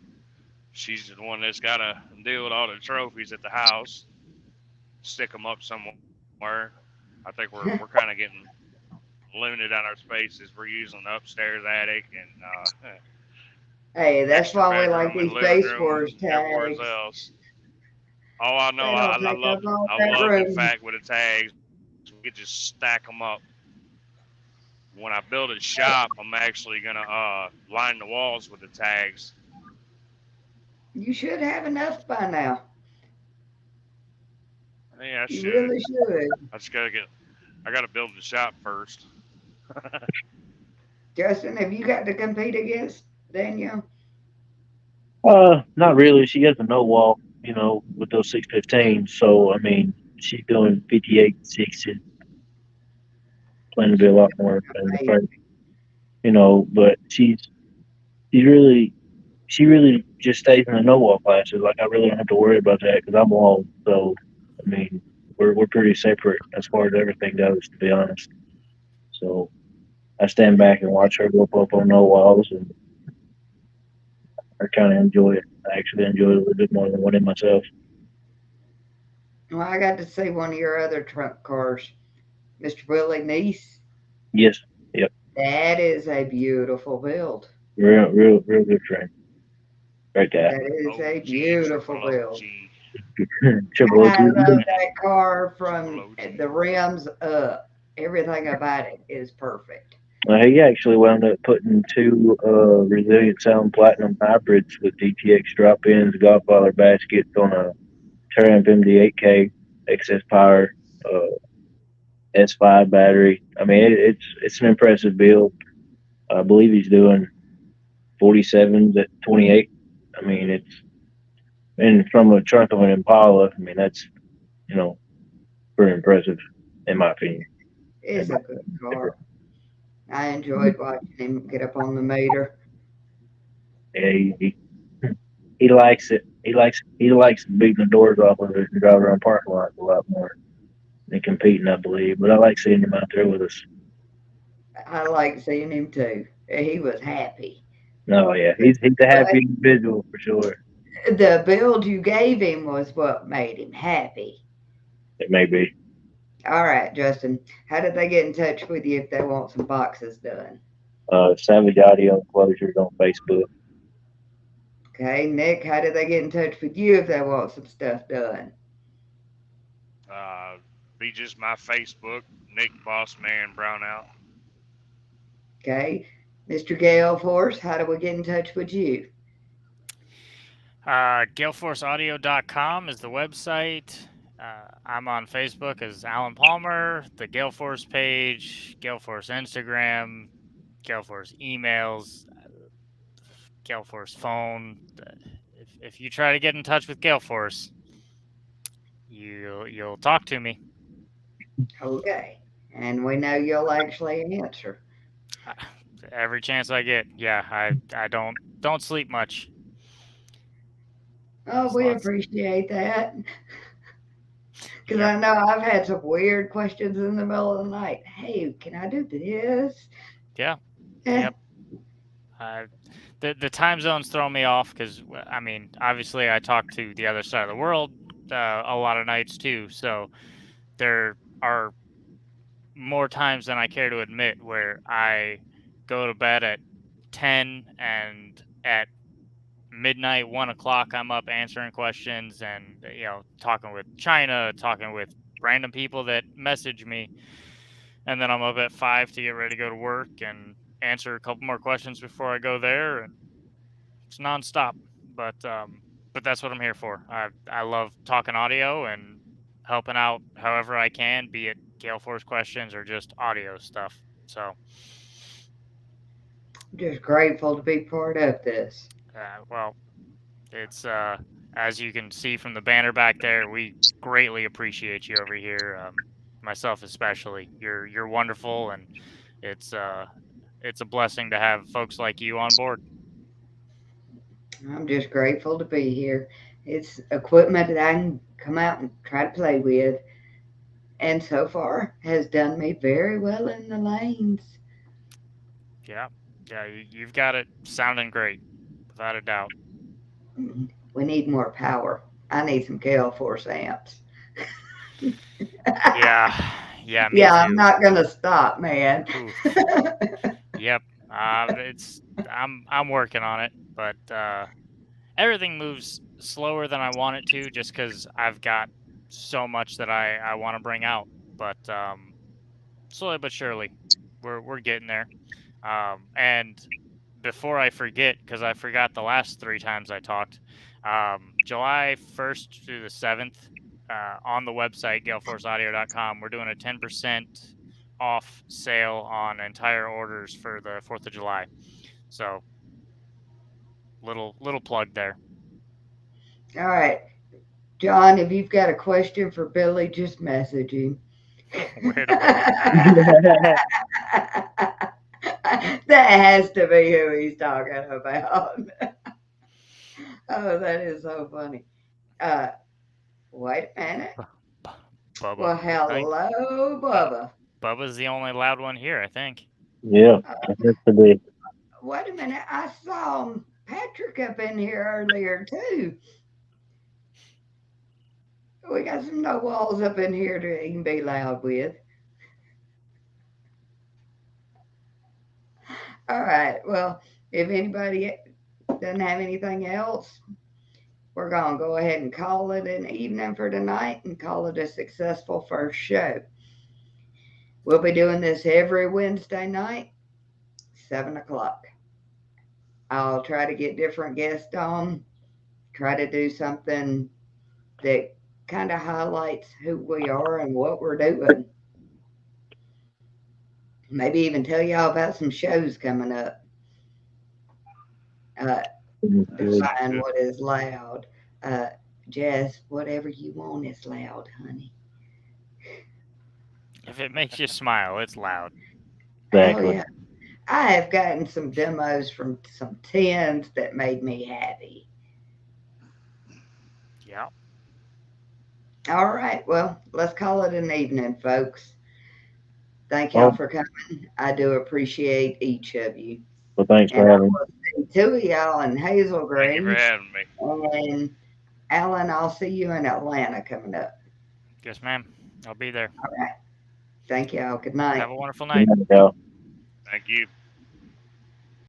Speaker 2: she's the one that's got to deal with all the trophies at the house, stick them up somewhere. I think we're kind of getting limited on our spaces. We're using the upstairs attic and
Speaker 1: Hey, that's
Speaker 2: extra
Speaker 1: why we like
Speaker 2: bedroom and
Speaker 1: these
Speaker 2: living
Speaker 1: base
Speaker 2: room
Speaker 1: wars
Speaker 2: and everywhere
Speaker 1: tags.
Speaker 2: else. Oh, I know.
Speaker 1: They don't take up all
Speaker 2: I
Speaker 1: that
Speaker 2: love the
Speaker 1: room.
Speaker 2: fact with the tags we could just stack them up. When I build a shop, I'm actually gonna line the walls with the tags.
Speaker 1: You should have enough by now.
Speaker 2: Yeah, I
Speaker 1: You
Speaker 2: should.
Speaker 1: really should.
Speaker 2: I just gotta get. I gotta build the shop first.
Speaker 1: Justin, have you got to compete against Danielle?
Speaker 3: Not really. She has a no wall, with those 615. So I mean, she's doing 58 sixes, planning to be a
Speaker 1: She's
Speaker 3: lot more in the
Speaker 1: amazing.
Speaker 3: first, but she's really she really just stays in the no wall classes. Like I really don't have to worry about that because I'm walled. So I mean, we're pretty separate as far as everything goes, to be honest. So I stand back and watch her go up on no walls, and I kind of enjoy it. I actually enjoy it a little bit more than winning myself.
Speaker 1: Well, I got to see one of your other truck cars, Mr. Willie Neese.
Speaker 3: Yes, yep,
Speaker 1: That is a beautiful build.
Speaker 3: real good friend. Great guy.
Speaker 1: That is a
Speaker 2: OG,
Speaker 1: beautiful
Speaker 2: triple
Speaker 1: build.
Speaker 2: OG,
Speaker 3: Triple
Speaker 1: I love
Speaker 3: OG.
Speaker 1: that car
Speaker 2: triple
Speaker 1: from the
Speaker 2: OG.
Speaker 1: rims up. Everything about it is perfect.
Speaker 3: He actually wound up putting two Resilient Sound Platinum hybrids with DTX drop-ins, Godfather baskets on a Triumph MD8K excess power S5 battery. I mean, it's an impressive build. I believe he's doing 47s at 28. I mean, it's and from a trunk of an Impala. I mean, that's you know pretty impressive in my opinion. In
Speaker 1: It's
Speaker 3: my
Speaker 1: a good
Speaker 3: opinion.
Speaker 1: car. I enjoyed watching him get up on the meter.
Speaker 3: Yeah, he likes it. He likes beating the doors off of it and driving around parking lots a lot more than competing, I believe. But I like seeing him out there with us.
Speaker 1: I like seeing him too. He was happy.
Speaker 3: No, yeah,
Speaker 1: But,
Speaker 3: he's a
Speaker 1: but
Speaker 3: happy individual for sure.
Speaker 1: the build you gave him was what made him happy.
Speaker 3: It may be.
Speaker 1: All right, Justin. How did they get in touch with you if they want some boxes done?
Speaker 3: Savage Audio Enclosures on Facebook.
Speaker 1: Okay, Nick. How did they get in touch with you if they want some stuff done?
Speaker 2: Uh, be just my Facebook, Nick Bossman Brownout.
Speaker 1: Okay, Mr. Gale Force. How do we get in touch with you?
Speaker 4: GaleForceAudio.com is the website. I'm on Facebook as Alan Palmer, the Gale Force page, Gale Force Instagram, Gale Force emails, Gale Force phone. If you try to get in touch with Gale Force, you'll talk to me.
Speaker 1: Okay, and we know you'll actually answer.
Speaker 4: Every chance I get. Yeah, I don't sleep much.
Speaker 1: Oh,
Speaker 4: There's
Speaker 1: we
Speaker 4: lots.
Speaker 1: appreciate that. Because
Speaker 4: Yep.
Speaker 1: I know I've had some weird questions in the middle of the night. Hey, can I do this?
Speaker 4: Yeah.
Speaker 1: Eh,
Speaker 4: Yep. The time zones throw me off because I mean, obviously, I talk to the other side of the world a lot of nights too. So there are more times than I care to admit where I go to bed at 10 and at midnight, 1 o'clock, I'm up answering questions and talking with China, talking with random people that message me, and then I'm up at 5 to get ready to go to work and answer a couple more questions before I go there, and it's nonstop. But that's what I'm here for. I love talking audio and helping out however I can, be it Gale Force questions or just audio stuff. So,
Speaker 1: just grateful to be part of this.
Speaker 4: well, it's as you can see from the banner back there, we greatly appreciate you over here. Myself especially. You're wonderful, and it's it's a blessing to have folks like you on board.
Speaker 1: I'm just grateful to be here. It's equipment that I can come out and try to play with, and so far has done me very well in the lanes.
Speaker 4: Yeah, yeah, you've got it sounding great, without a doubt.
Speaker 1: We need more power. I need some Gale Force amps.
Speaker 4: Yeah, yeah, me
Speaker 1: Yeah, I'm
Speaker 4: too.
Speaker 1: not gonna stop, man.
Speaker 4: Oof. Yep. It's I'm working on it, but everything moves slower than I want it to, just because I've got so much that I want to bring out. But slowly but surely, we're getting there. And before I forget, because I forgot the last 3 times I talked, July 1st through the 7th, on the website galeforceaudio.com, we're doing a 10% off sale on entire orders for the 4th of July. So little plug there.
Speaker 1: All right, John, if you've got a question for Billy, just message him.
Speaker 4: Where to Billy?
Speaker 1: That has to be who he's talking about. Oh, that is so funny. Uh, wait a minute.
Speaker 4: Bubba.
Speaker 1: Well,
Speaker 4: I think
Speaker 1: hello, Bubba.
Speaker 4: Bubba's the only loud one here, I think.
Speaker 3: Yeah,
Speaker 1: Uh,
Speaker 3: it has to be.
Speaker 1: wait a minute. I saw Patrick up in here earlier, too. We got some no walls up in here to even be loud with. All right. Well, if anybody doesn't have anything else, we're going to go ahead and call it an evening for tonight and call it a successful first show. We'll be doing this every Wednesday night, 7 o'clock. I'll try to get different guests on, try to do something that kind of highlights who we are and what we're doing. Maybe even tell y'all about some shows coming up. Uh, define what is loud. Uh, Jess, whatever you want is loud, honey.
Speaker 4: If it makes you smile, it's loud.
Speaker 1: Hell
Speaker 3: Exactly.
Speaker 1: yeah. I have gotten some demos from some tens that made me happy.
Speaker 4: Yeah.
Speaker 1: All right. Well, let's call it an evening, folks. Thank y'all
Speaker 3: Well,
Speaker 1: for coming. I do appreciate each of you.
Speaker 3: thanks for
Speaker 1: And I
Speaker 3: having me.
Speaker 1: will see two of y'all in Hazel
Speaker 2: Thank you for
Speaker 1: Green
Speaker 2: having me.
Speaker 1: And Alan, I'll see you in Atlanta coming up.
Speaker 4: Yes, ma'am. I'll be there.
Speaker 1: All right. Thank y'all. Good night.
Speaker 4: Have a wonderful night.
Speaker 3: There you go.
Speaker 2: Thank you.